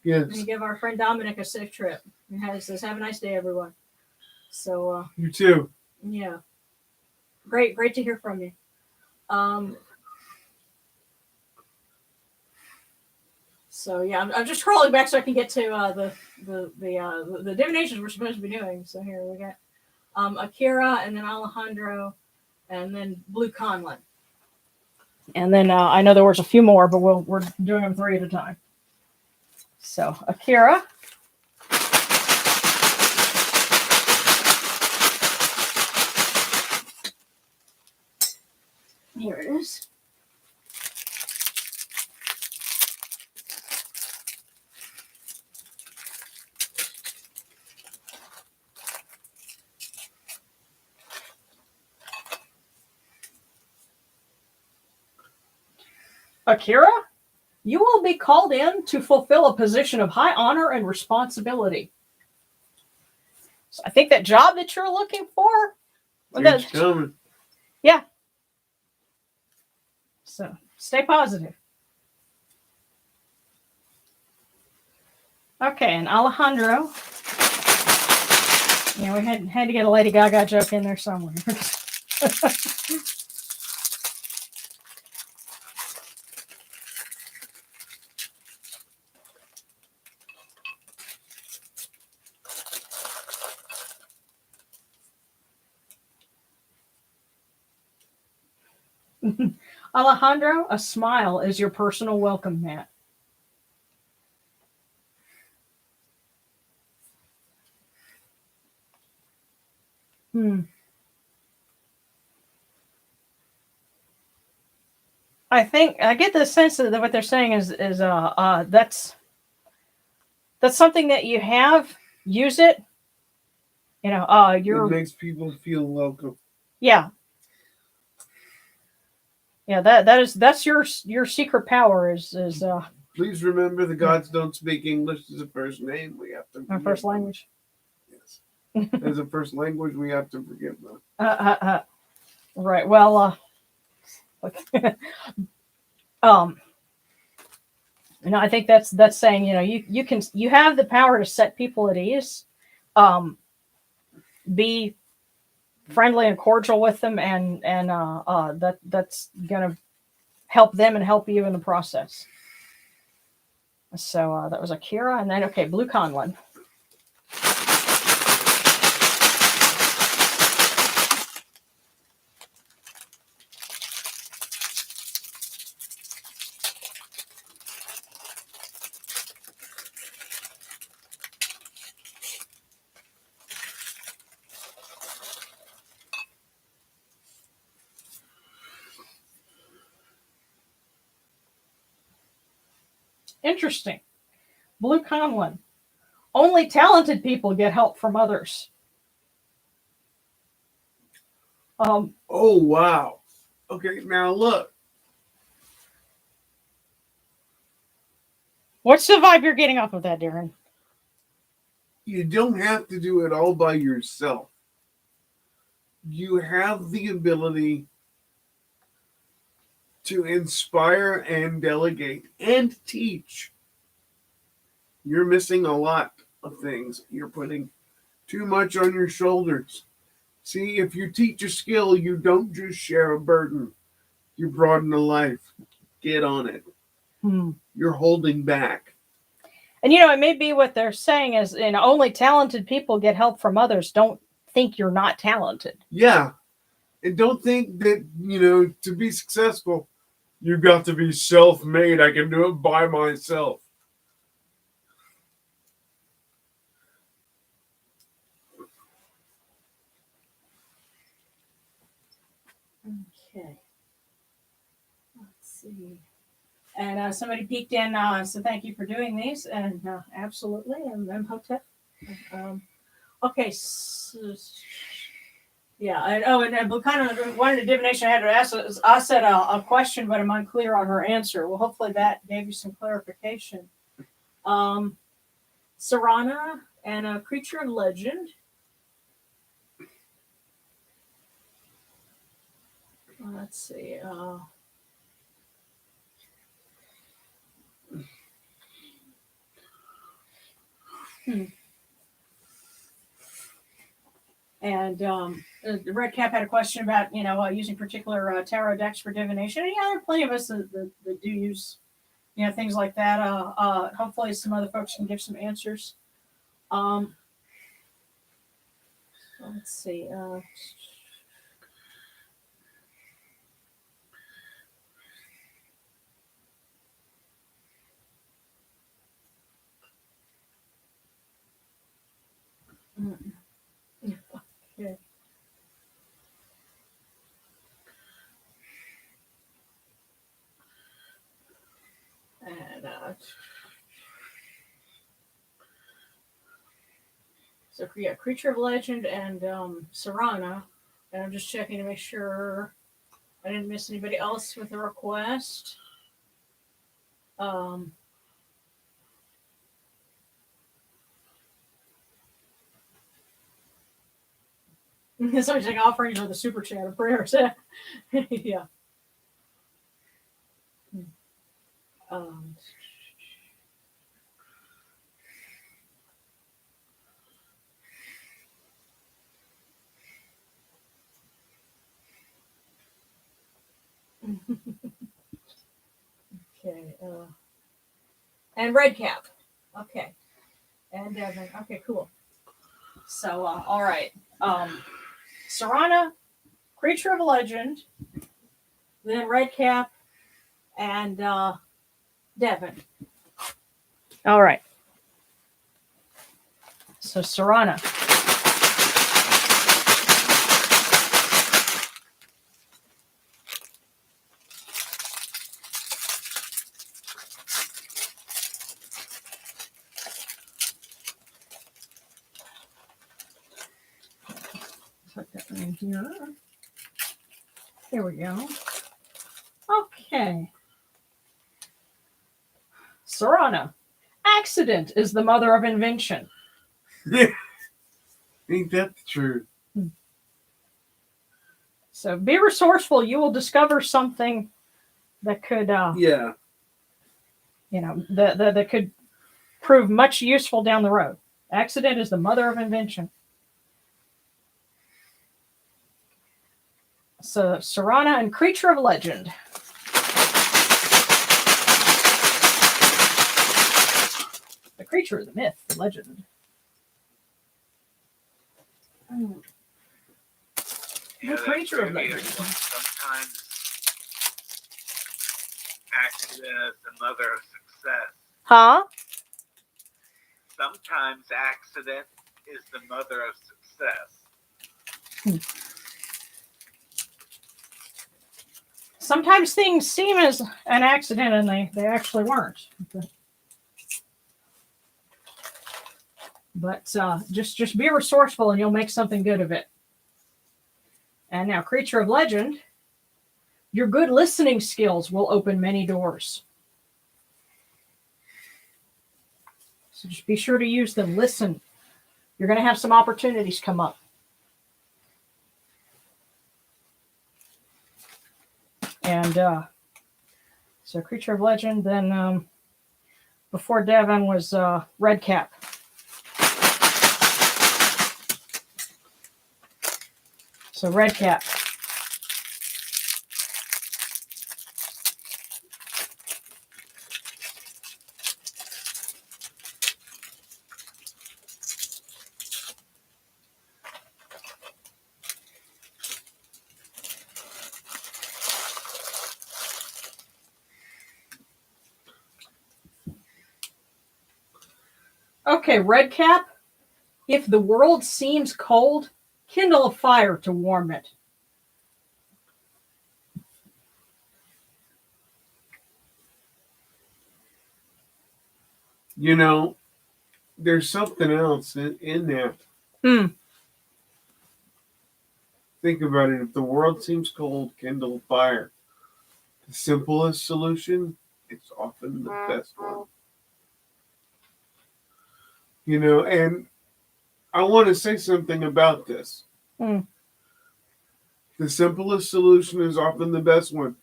S2: Yes.
S1: And give our friend Dominic a safe trip. He says, "Have a nice day, everyone." So.
S2: You too.
S1: Yeah. Great to hear from you. So yeah, I'm just scrolling back so I can get to the divinations we're supposed to be doing. So here we got Akira, and then Alejandro, and then Blue Conlon. And then I know there was a few more, but we're doing them 3 at a time. So Akira. Here it is. Akira, you will be called in to fulfill a position of high honor and responsibility. So I think that job that you're looking for,
S2: It's coming.
S1: Yeah. So stay positive. Okay, and Alejandro. You know, we had to get a Lady Gaga joke in there somewhere. Alejandro, a smile is your personal welcome mat. I think I get the sense that what they're saying is that's something that you have. Use it. You know,
S2: It makes people feel welcome.
S1: Yeah. Yeah, that's your secret power is
S2: Please remember the gods don't speak English as a first name. We have to
S1: our first language.
S2: Yes. As a first language, we have to forgive them.
S1: Right. Well, you know, I think that's saying, you know, you have the power to set people at ease, be friendly and cordial with them, and that's gonna help them and help you in the process. So that was Akira, and then okay, Blue Conlon. Interesting. Blue Conlon. Only talented people get help from others.
S2: Oh, wow. Okay, now look.
S1: What's the vibe you're getting off of that, Darren?
S2: You don't have to do it all by yourself. You have the ability to inspire and delegate and teach. You're missing a lot of things. You're putting too much on your shoulders. See, if you teach a skill, you don't just share a burden. You broaden a life. Get on it. You're holding back.
S1: And you know, it may be what they're saying is, you know, only talented people get help from others. Don't think you're not talented.
S2: Yeah. And don't think that, you know, to be successful, you've got to be self-made. I can do it by myself.
S1: Okay. Let's see. And somebody peeked in, so thank you for doing these. And absolutely, and Hotep. Okay. Yeah. And Bukana wanted a divination. I had to ask. I said a question, but I'm unclear on her answer. Well, hopefully that gave you some clarification. Sarana and a creature of legend. Let's see. And the Red Cap had a question about, you know, using particular tarot decks for divination. And yeah, there are plenty of us that do use, you know, things like that. Hopefully some other folks can give some answers. Let's see. Okay. And so yeah, creature of legend and Sarana. And I'm just checking to make sure I didn't miss anybody else with a request. Somebody's like offerings or the super chat of prayers. Yeah. Um, Okay. And red cap. Okay. And Devin. Okay, cool. So, all right. Serana, creature of legend, then red cap, and Devin. All right. So, Serana. Put that in here. Here we go. Okay. Serana. Accident is the mother of invention.
S2: Ain't that the truth?
S1: So be resourceful. You will discover something that could,
S2: Yeah.
S1: that could prove much useful down the road. Accident is the mother of invention. So Serana and creature of legend. The creature, the myth, the legend. The creature of legend.
S4: Sometimes accident is the mother of success.
S1: Huh?
S4: Sometimes accident is the mother of success.
S1: Sometimes things seem as an accident and they actually weren't. But just be resourceful and you'll make something good of it. And now, creature of legend, your good listening skills will open many doors. So just be sure to use them. Listen. You're going to have some opportunities come up. And so creature of legend, then before Devin was red cap. So red cap. Okay, red cap. If the world seems cold, kindle a fire to warm it.
S2: You know, there's something else in that. Think about it. If the world seems cold, kindle a fire. The simplest solution, it's often the best one. You know, and I want to say something about this. The simplest solution is often the best one.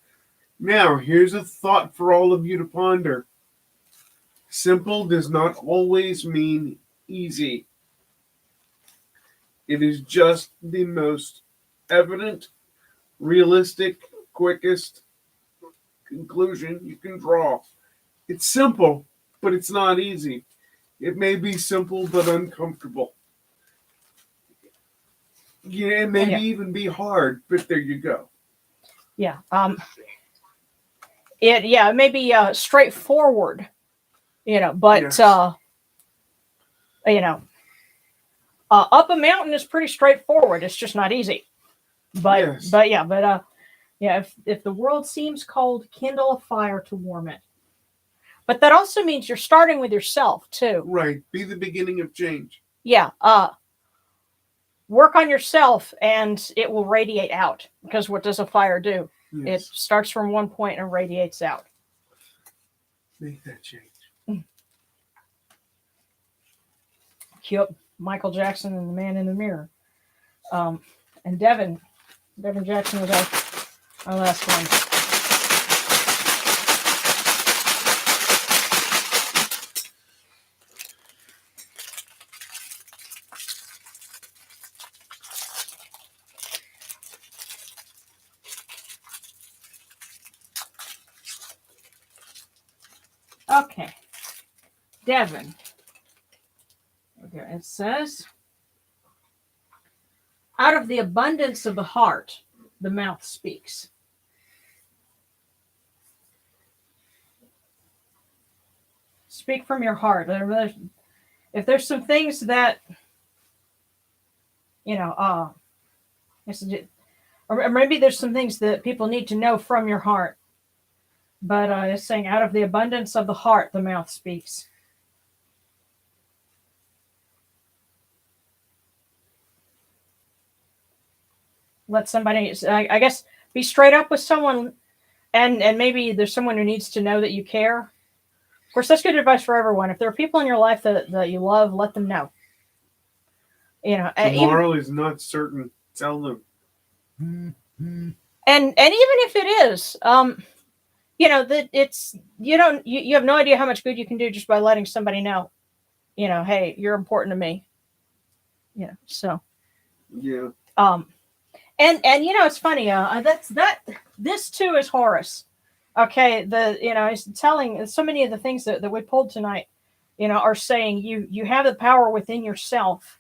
S2: Now, here's a thought for all of you to ponder. Simple does not always mean easy. It is just the most evident, realistic, quickest conclusion you can draw. It's simple, but it's not easy. It may be simple but uncomfortable. Yeah, it may even be hard, but there you go.
S1: Yeah. It may be straightforward, but
S2: Yes.
S1: up a mountain is pretty straightforward. It's just not easy. But
S2: Yes.
S1: if the world seems cold, kindle a fire to warm it. But that also means you're starting with yourself too.
S2: Right. Be the beginning of change.
S1: Yeah. Work on yourself and it will radiate out. Because what does a fire do?
S2: Yes.
S1: It starts from one point and radiates out.
S2: Make that change.
S1: Cue up Michael Jackson and the Man in the Mirror. And Devin Jackson was our last one. Okay. Devin. Okay, it says, out of the abundance of the heart, the mouth speaks. Speak from your heart. If there's some things that, or maybe there's some things that people need to know from your heart. But it's saying, out of the abundance of the heart, the mouth speaks. Let somebody, I guess, be straight up with someone, and maybe there's someone who needs to know that you care. Of course, that's good advice for everyone. If there are people in your life that you love, let them know.
S2: Tomorrow is not certain. Tell them.
S1: And even if it is, that it's you have no idea how much good you can do just by letting somebody know. Hey, you're important to me. So.
S2: Yeah.
S1: And it's funny. This too is Horus. Okay, he's telling so many of the things that we pulled tonight. Are saying you have the power within yourself.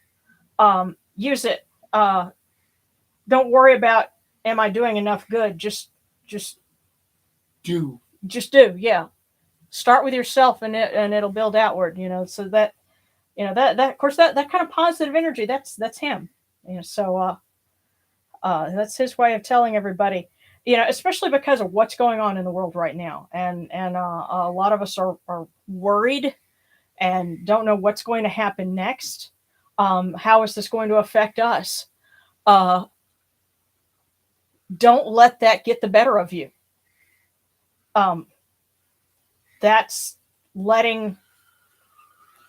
S1: Use it. Don't worry about, am I doing enough good? Just
S2: do.
S1: Yeah. Start with yourself, and it'll build outward. So that that of course that kind of positive energy. That's him. So that's his way of telling everybody. Especially because of what's going on in the world right now, and a lot of us are worried and don't know what's going to happen next. How is this going to affect us? Don't let that get the better of you. That's letting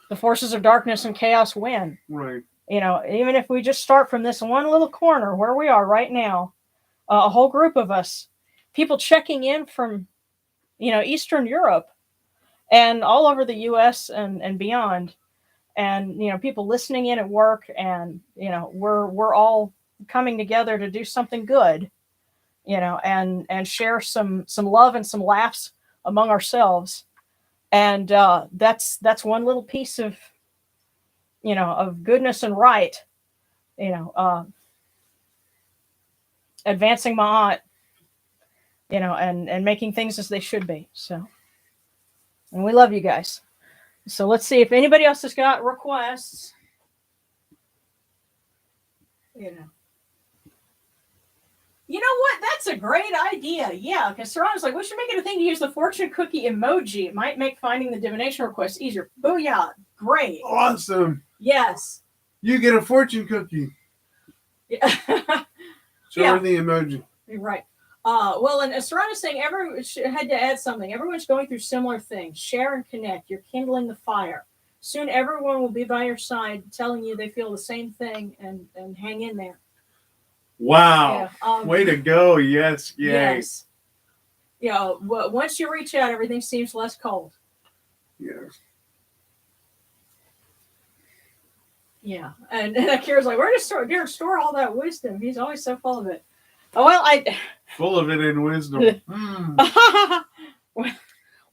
S1: the forces of darkness and chaos win.
S2: Right.
S1: Even if we just start from this one little corner where we are right now, a whole group of us, people checking in from, Eastern Europe and all over the U.S. and beyond, and people listening in at work, and we're all coming together to do something good, and share some love and some laughs among ourselves, and that's one little piece of of goodness and right, advancing Ma'at, and making things as they should be. So, and we love you guys. So let's see if anybody else has got requests. You know what? That's a great idea. Yeah, because Sarah's like, we should make it a thing to use the fortune cookie emoji. It might make finding the divination request easier. Booyah. Great.
S2: Awesome.
S1: Yes.
S2: You get a fortune cookie.
S1: Yeah.
S2: Show her the emoji.
S1: You're right. Well, and Sarah's saying everyone had to add something. Everyone's going through similar things. Share and connect. You're kindling the fire. Soon everyone will be by your side telling you they feel the same thing, and hang in there.
S2: Wow.
S1: Yeah,
S2: way to go. Yes. Yay.
S1: Yes. Once you reach out, everything seems less cold.
S2: Yes.
S1: Yeah. And Akira's like, where does store all that wisdom? He's always so full of it. Oh, well,
S2: full of it in wisdom.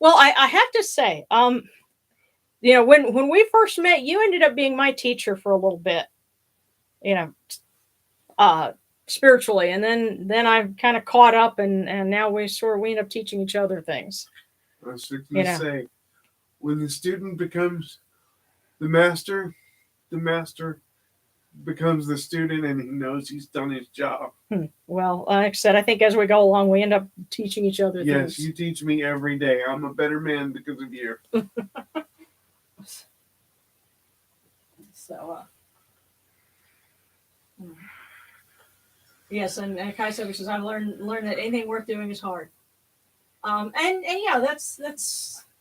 S1: Well, I have to say, when we first met, you ended up being my teacher for a little bit, spiritually, and then I've kind of caught up, and now we end up teaching each other things.
S2: I was just going to say, when the student becomes the master becomes the student, and he knows he's done his job.
S1: Well, like I said, I think as we go along, we end up teaching each other things.
S2: Yes, you teach me every day. I'm a better man because of you.
S1: So, yes, and Kai said, says, I've learned that anything worth doing is hard. And yeah,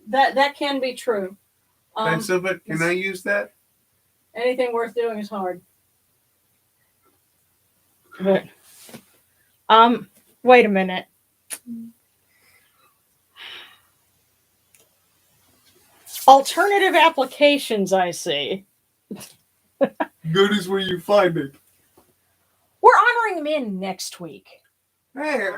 S1: that can be true.
S2: Can I use that?
S1: Anything worth doing is hard. But, wait a minute. Alternative applications, I see.
S2: Good is where you find it.
S1: We're honoring men next week.
S2: Hey.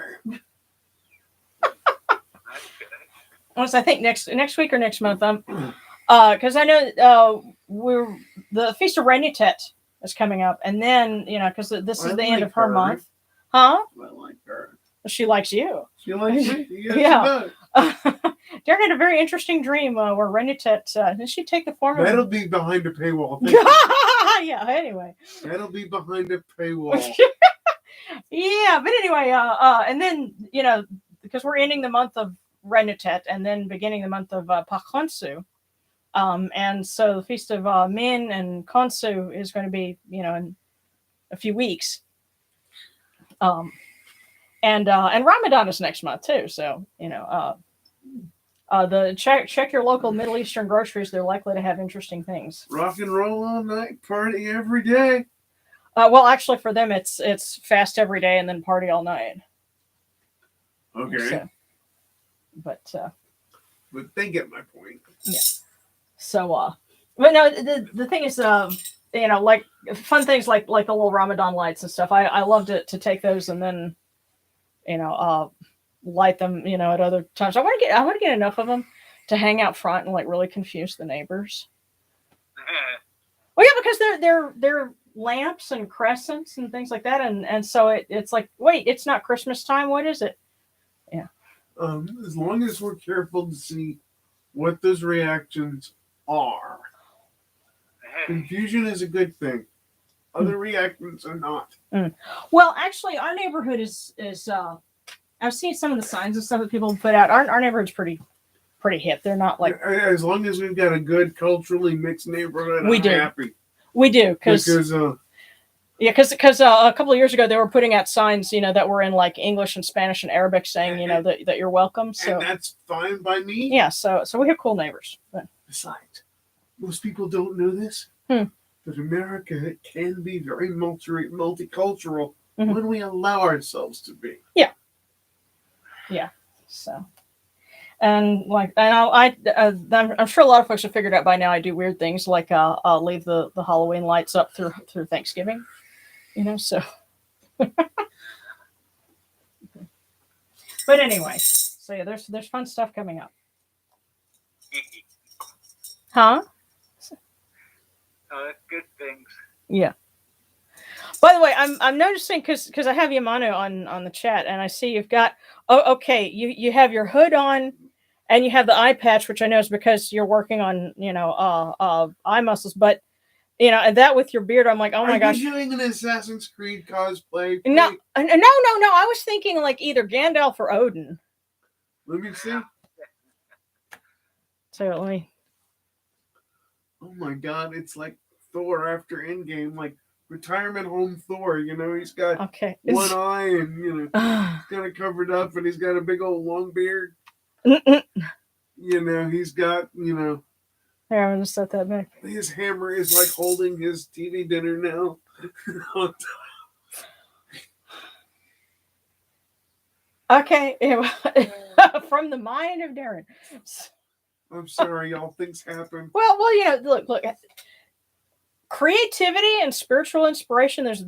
S1: was I think next week or next month. Because I know the Feast of Renutet is coming up, and then because this is the end of her month, huh?
S2: I like her.
S1: She likes you.
S2: She likes me. Yes,
S1: Yeah.
S2: she does.
S1: Darren had a very interesting dream where Renutet did she take the form
S2: That'll
S1: of?
S2: be behind a paywall. Thank you.
S1: Yeah. Anyway.
S2: That'll be behind a paywall.
S1: Yeah, but anyway, and then because we're ending the month of Renutet and then beginning the month of Pakhonsu, and so the feast of Min and Khonsu is going to be in a few weeks, and Ramadan is next month too. So the check your local Middle Eastern groceries; they're likely to have interesting things.
S2: Rock and roll all night, party every day.
S1: Well, actually, for them, it's fast every day and then party all night.
S2: Okay.
S1: So, but
S2: they get my point.
S1: Yeah. So, but no, the thing is, like fun things like the little Ramadan lights and stuff. I loved it to take those and then, light them, at other times. I want to get enough of them to hang out front and like really confuse the neighbors. Well, yeah, because they're lamps and crescents and things like that, and so it's like, wait, it's not Christmas time. What is it? Yeah.
S2: As long as we're careful to see what those reactions are, confusion is a good thing. Other reactions are not.
S1: Well, actually, our neighborhood is I've seen some of the signs and stuff that people put out. Our neighborhood's pretty hip. They're not like,
S2: as long as we've got a good culturally mixed neighborhood,
S1: We
S2: I'm
S1: do.
S2: happy.
S1: we do because
S2: Because
S1: a couple of years ago they were putting out signs that were in like English and Spanish and Arabic saying that you're welcome. So
S2: and that's fine by me.
S1: yeah, so we have cool neighbors. But,
S2: Besides, most people don't know this, but America can be very multicultural when we allow ourselves to be.
S1: yeah. So. And I'm sure a lot of folks have figured out by now. I do weird things like leave the Halloween lights up through Thanksgiving, So, but anyway, so yeah, there's fun stuff coming up, huh?
S4: Good things.
S1: Yeah. By the way, I'm noticing because I have Yamano on the chat, and I see you've got you have your hood on. And you have the eye patch, which I know is because you're working on, eye muscles. But, and that with your beard, I'm like, oh my gosh.
S2: Are you doing an Assassin's Creed cosplay?
S1: No. I was thinking like either Gandalf or Odin.
S2: Let me see.
S1: So let me.
S2: Oh my God! It's like Thor after Endgame, like retirement home Thor. He's got one eye and he's kind of covered up, and he's got a big old long beard. He's got,
S1: Here, I'm gonna set that back.
S2: His hammer is like holding his TV dinner now.
S1: Okay. From the mind of Darren.
S2: I'm sorry, y'all. Things happen.
S1: Well, look. Creativity and spiritual inspiration, there's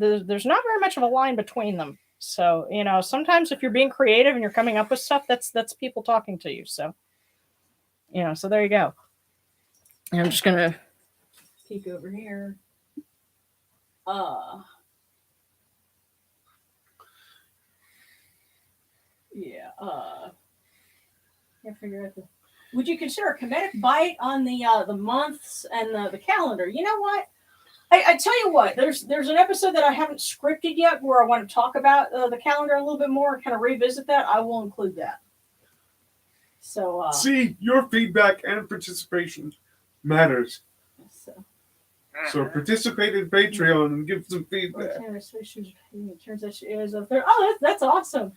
S1: not very much of a line between them. So, sometimes if you're being creative and you're coming up with stuff, that's people talking to you. So, so there you go. And I'm just going to peek over here. Can't figure out would you consider a Kemetic bite on the months and the calendar? You know what? I tell you what, there's an episode that I haven't scripted yet where I want to talk about the calendar a little bit more and kind of revisit that. I will include that. So
S2: see, your feedback and participation matters. So participate in Patreon and give some feedback.
S1: Turns out she is up there. Oh, that's awesome.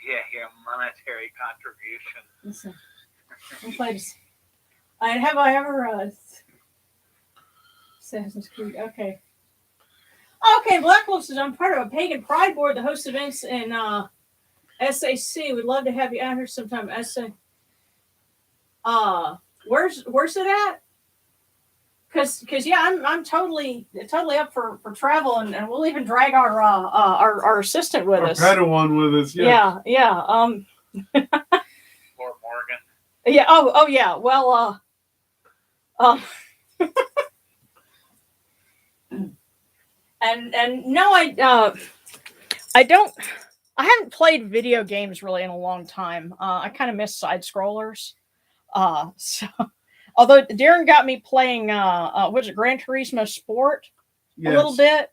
S4: Yeah, your monetary contribution.
S1: Listen, have I ever Assassin's Creed? Okay, Black Wolf says, I'm part of a pagan pride board that hosts events in SAC. We'd love to have you out here sometime. SAC. Where's it at? Because yeah, I'm totally up for travel, and we'll even drag our assistant with us.
S2: Our Padawan with us.
S1: Yeah.
S4: Or Morgan.
S1: Yeah. Oh yeah. Well, um, and no, I don't. I haven't played video games really in a long time. I kind of miss side scrollers. So although Darren got me playing, what is it, Gran Turismo Sport a little
S2: Yes.
S1: bit,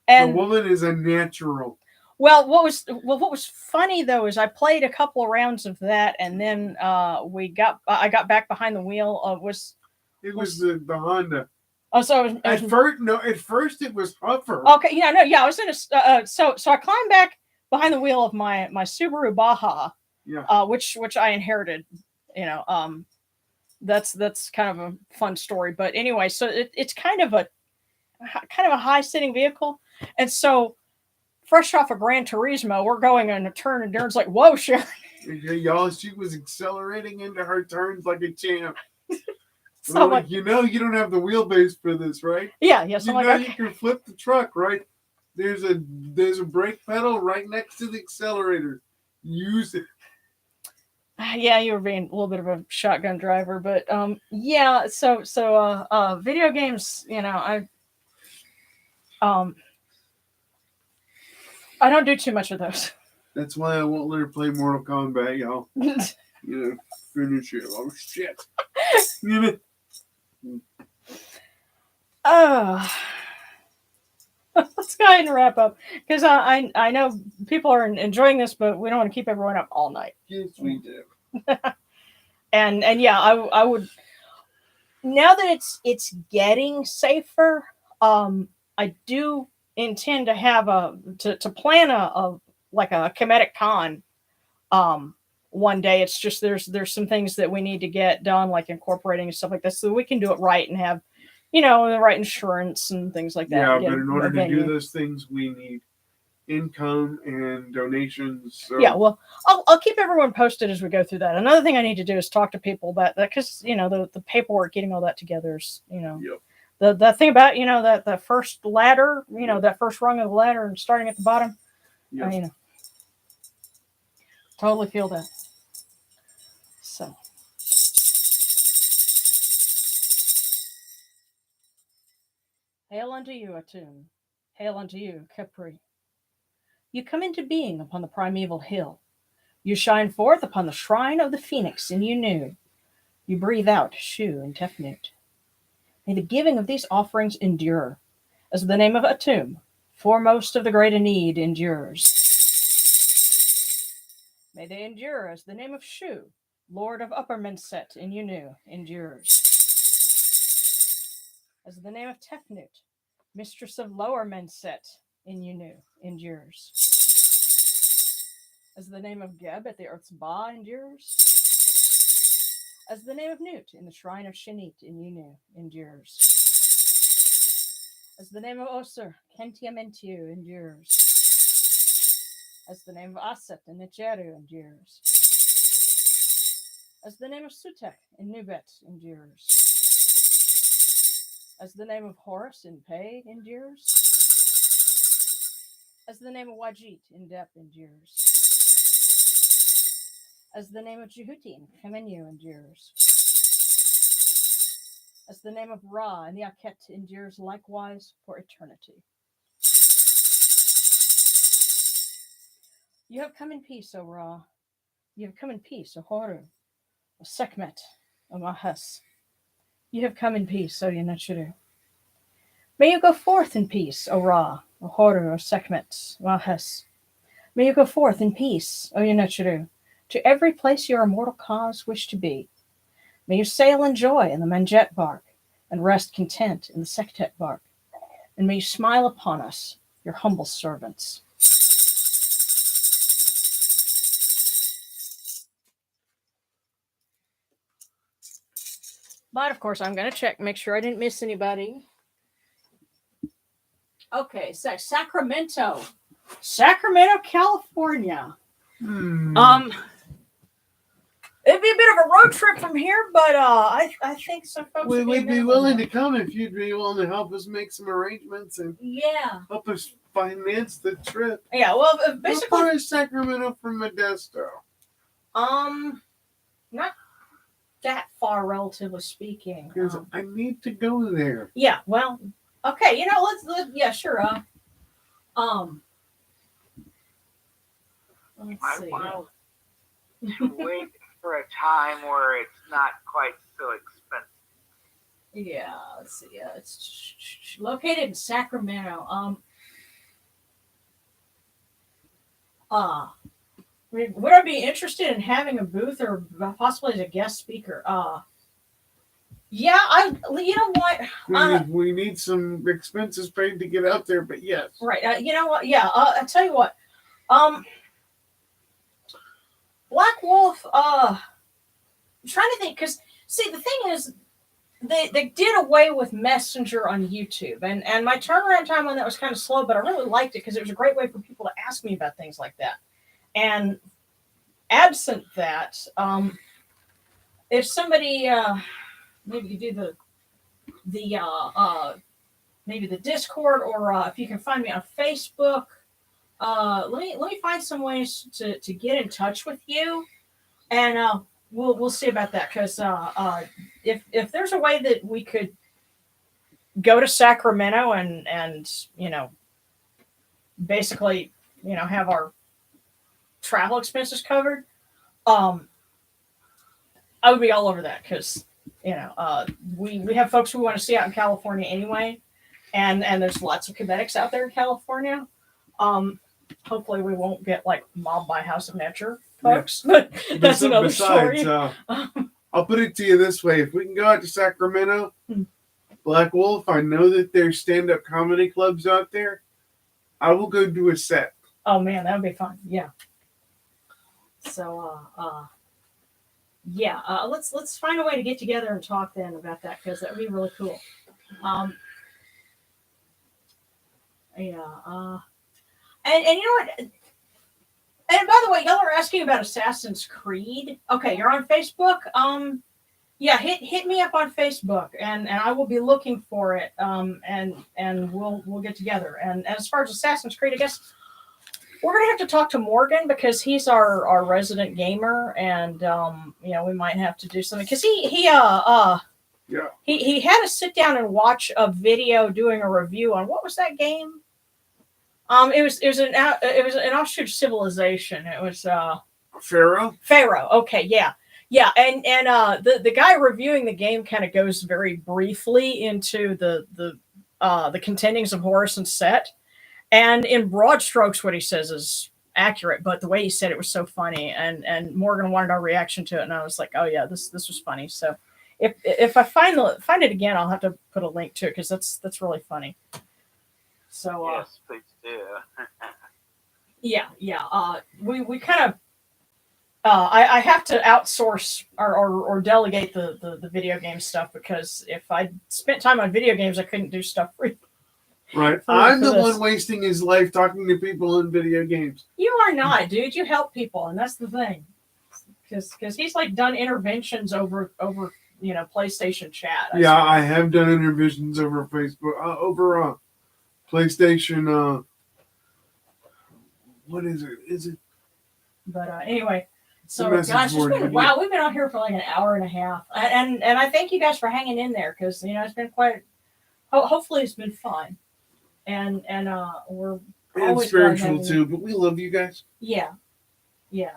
S2: The
S1: and
S2: woman is a natural.
S1: what was funny though is I played a couple of rounds of that, and then I got back behind the wheel.
S2: It was the Honda.
S1: Oh, so
S2: At first it was Huffer.
S1: okay, yeah, no, yeah, I was in a so I climbed back behind the wheel of my Subaru Baja,
S2: Yeah.
S1: which I inherited. You know, that's kind of a fun story. But anyway, so it's kind of a high sitting vehicle, and so fresh off of Gran Turismo, we're going in a turn, and Darren's like, "Whoa, Sharon!"
S2: Y'all, she was accelerating into her turns like a champ.
S1: So I'm like,
S2: you don't have the wheelbase for this, right?
S1: yeah. So
S2: You
S1: I'm
S2: know
S1: like,
S2: you
S1: okay.
S2: can flip the truck, right? There's a brake pedal right next to the accelerator. Use it.
S1: Yeah, you were being a little bit of a shotgun driver, but yeah. So video games, um, I don't do too much of those.
S2: That's why I won't let her play Mortal Kombat, y'all. Finish it. Oh shit.
S1: Let's go ahead and wrap up because I know people are enjoying this, but we don't want to keep everyone up all night.
S2: Yes, we do.
S1: And yeah, I would, now that it's getting safer. I do intend to have to plan a like a Kemetic con. One day. It's just there's some things that we need to get done, like incorporating and stuff like this, so we can do it right and have, the right insurance and things like that.
S2: Yeah, but in order to do those things, we need income and donations. So.
S1: Yeah, well, I'll keep everyone posted as we go through that. Another thing I need to do is talk to people about that, because the paperwork, getting all that together is
S2: Yep.
S1: the thing about that the first ladder, that first rung of the ladder and starting at the bottom.
S2: Yep.
S1: Totally feel that. So. Hail unto you, Atum. Hail unto you, Capri. You come into being upon the primeval hill. You shine forth upon the shrine of the phoenix in Unu. You breathe out Shu and Tefnut. May the giving of these offerings endure, as the name of Atum, foremost of the great Aeneid, endures. May they endure as the name of Shu, Lord of Upper Menset in Unu, endures. As the name of Tefnut, Mistress of Lower Menset in Unu, endures. As the name of Geb at the Earth's Ba endures. As the name of Nut in the Shrine of Shanit in Unu endures. As the name of Osir, Kentiamentiu endures. As the name of Aset in Nicheru endures. As the name of Sutek in Nubet endures. As the name of Horus in Pe endures. As the name of Wajit in Dep endures. As the name of Jehuti in Khemenu endures. As the name of Ra in the Aket endures likewise for eternity. You have come in peace, O Ra. You have come in peace, O Horu, O Sekhmet, O Mahes. You have come in peace, O Yenachuru. May you go forth in peace, O Ra, O Horu, O Sekhmet, O Mahes. May you go forth in peace, O Yenachuru, to every place your immortal cause wish to be. May you sail in joy in the Manjet bark, and rest content in the Sektet bark. And may you smile upon us, your humble servants. But of course, I'm going to check, make sure I didn't miss anybody. Okay, so Sacramento, California. It'd be a bit of a road trip from here, but I think some folks
S2: we'd be willing to come if you'd be willing to help us make some arrangements and help us finance the trip.
S1: Yeah, well, basically,
S2: how far is Sacramento from Modesto?
S1: not far, relatively speaking.
S2: Because I need to go there.
S1: Yeah, well, okay, you know, yeah, sure. Let's
S4: I
S1: see.
S4: want to wait for a time where it's not quite so expensive.
S1: Yeah, let's see. It's located in Sacramento. Would I be interested in having a booth or possibly as a guest speaker? Yeah, you know what?
S2: We need some expenses paid to get out there, but yes.
S1: Right. You know what? Yeah. I tell you what. Black Wolf. I'm trying to think because see the thing is they did away with Messenger on YouTube, and my turnaround time on that was kind of slow, but I really liked it because it was a great way for people to ask me about things like that. And absent that, if somebody maybe you do the maybe the Discord, or if you can find me on Facebook, let me find some ways to get in touch with you, and we'll see about that because if there's a way that we could go to Sacramento and you know basically have our travel expenses covered, I would be all over that because we have folks we want to see out in California anyway, and there's lots of Kemetics out there in California. Hopefully we won't get like mobbed by House of Nature folks, but that's another story.
S2: I'll put it to you this way: if we can go out to Sacramento, Black Wolf, I know that there's stand-up comedy clubs out there. I will go do a set.
S1: Oh man, that would be fun. Yeah. So yeah, let's find a way to get together and talk then about that because that would be really cool. Yeah. And you know what? And by the way, y'all are asking about Assassin's Creed. Okay, you're on Facebook. Yeah, hit me up on Facebook, and I will be looking for it. And we'll get together. And as far as Assassin's Creed, I guess we're gonna have to talk to Morgan because he's our resident gamer, and we might have to do something because he had to sit down and watch a video doing a review on what was that game. It was an offshoot Civilization. It was
S2: Pharaoh.
S1: Okay, yeah. And the guy reviewing the game kind of goes very briefly into the contendings of Horus and Set, and in broad strokes, what he says is accurate. But the way he said it was so funny, and Morgan wanted our reaction to it, and I was like, oh yeah, this was funny. So if I find it again, I'll have to put a link to it because that's really funny. So
S4: yes, please do.
S1: yeah. We kind of I have to outsource or delegate the video game stuff because if I spent time on video games, I couldn't do stuff for you.
S2: Right, I'm the one wasting his life talking to people in video games.
S1: You are not, dude. You help people, and that's the thing. Because he's like done interventions over PlayStation chat.
S2: I have done interventions over Facebook over PlayStation. What is it? Is it?
S1: But anyway, so gosh, we've been on here for like an hour and a half, and I thank you guys for hanging in there because it's been quite. Hopefully, it's been fun, and we're always
S2: spiritual too. But we love you guys.
S1: Yeah,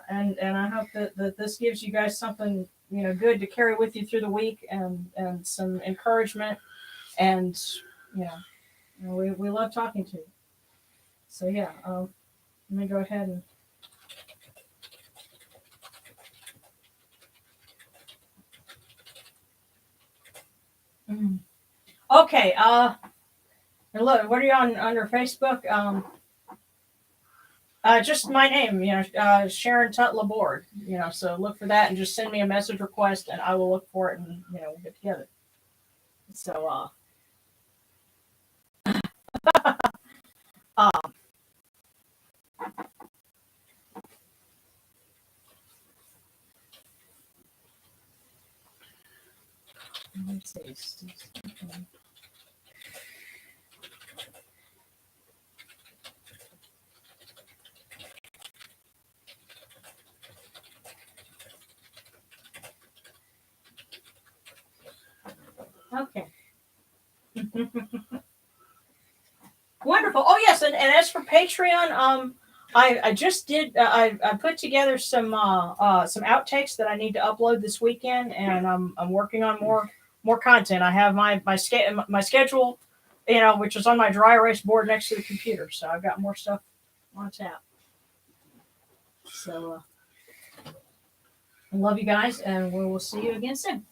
S1: and I hope that this gives you guys something good to carry with you through the week and some encouragement, and we love talking to you. So yeah, let me go ahead and. Okay. Look, what are you on under Facebook? Just my name, Sharon Tut Laborde. So look for that and just send me a message request, and I will look for it, and we'll get together. So let's see. Okay. Wonderful. Oh yes, and as for Patreon, I just did. I put together some outtakes that I need to upload this weekend, and I'm working on more content. I have my schedule, which is on my dry erase board next to the computer. So I've got more stuff on tap. So I love you guys, and we will see you again soon.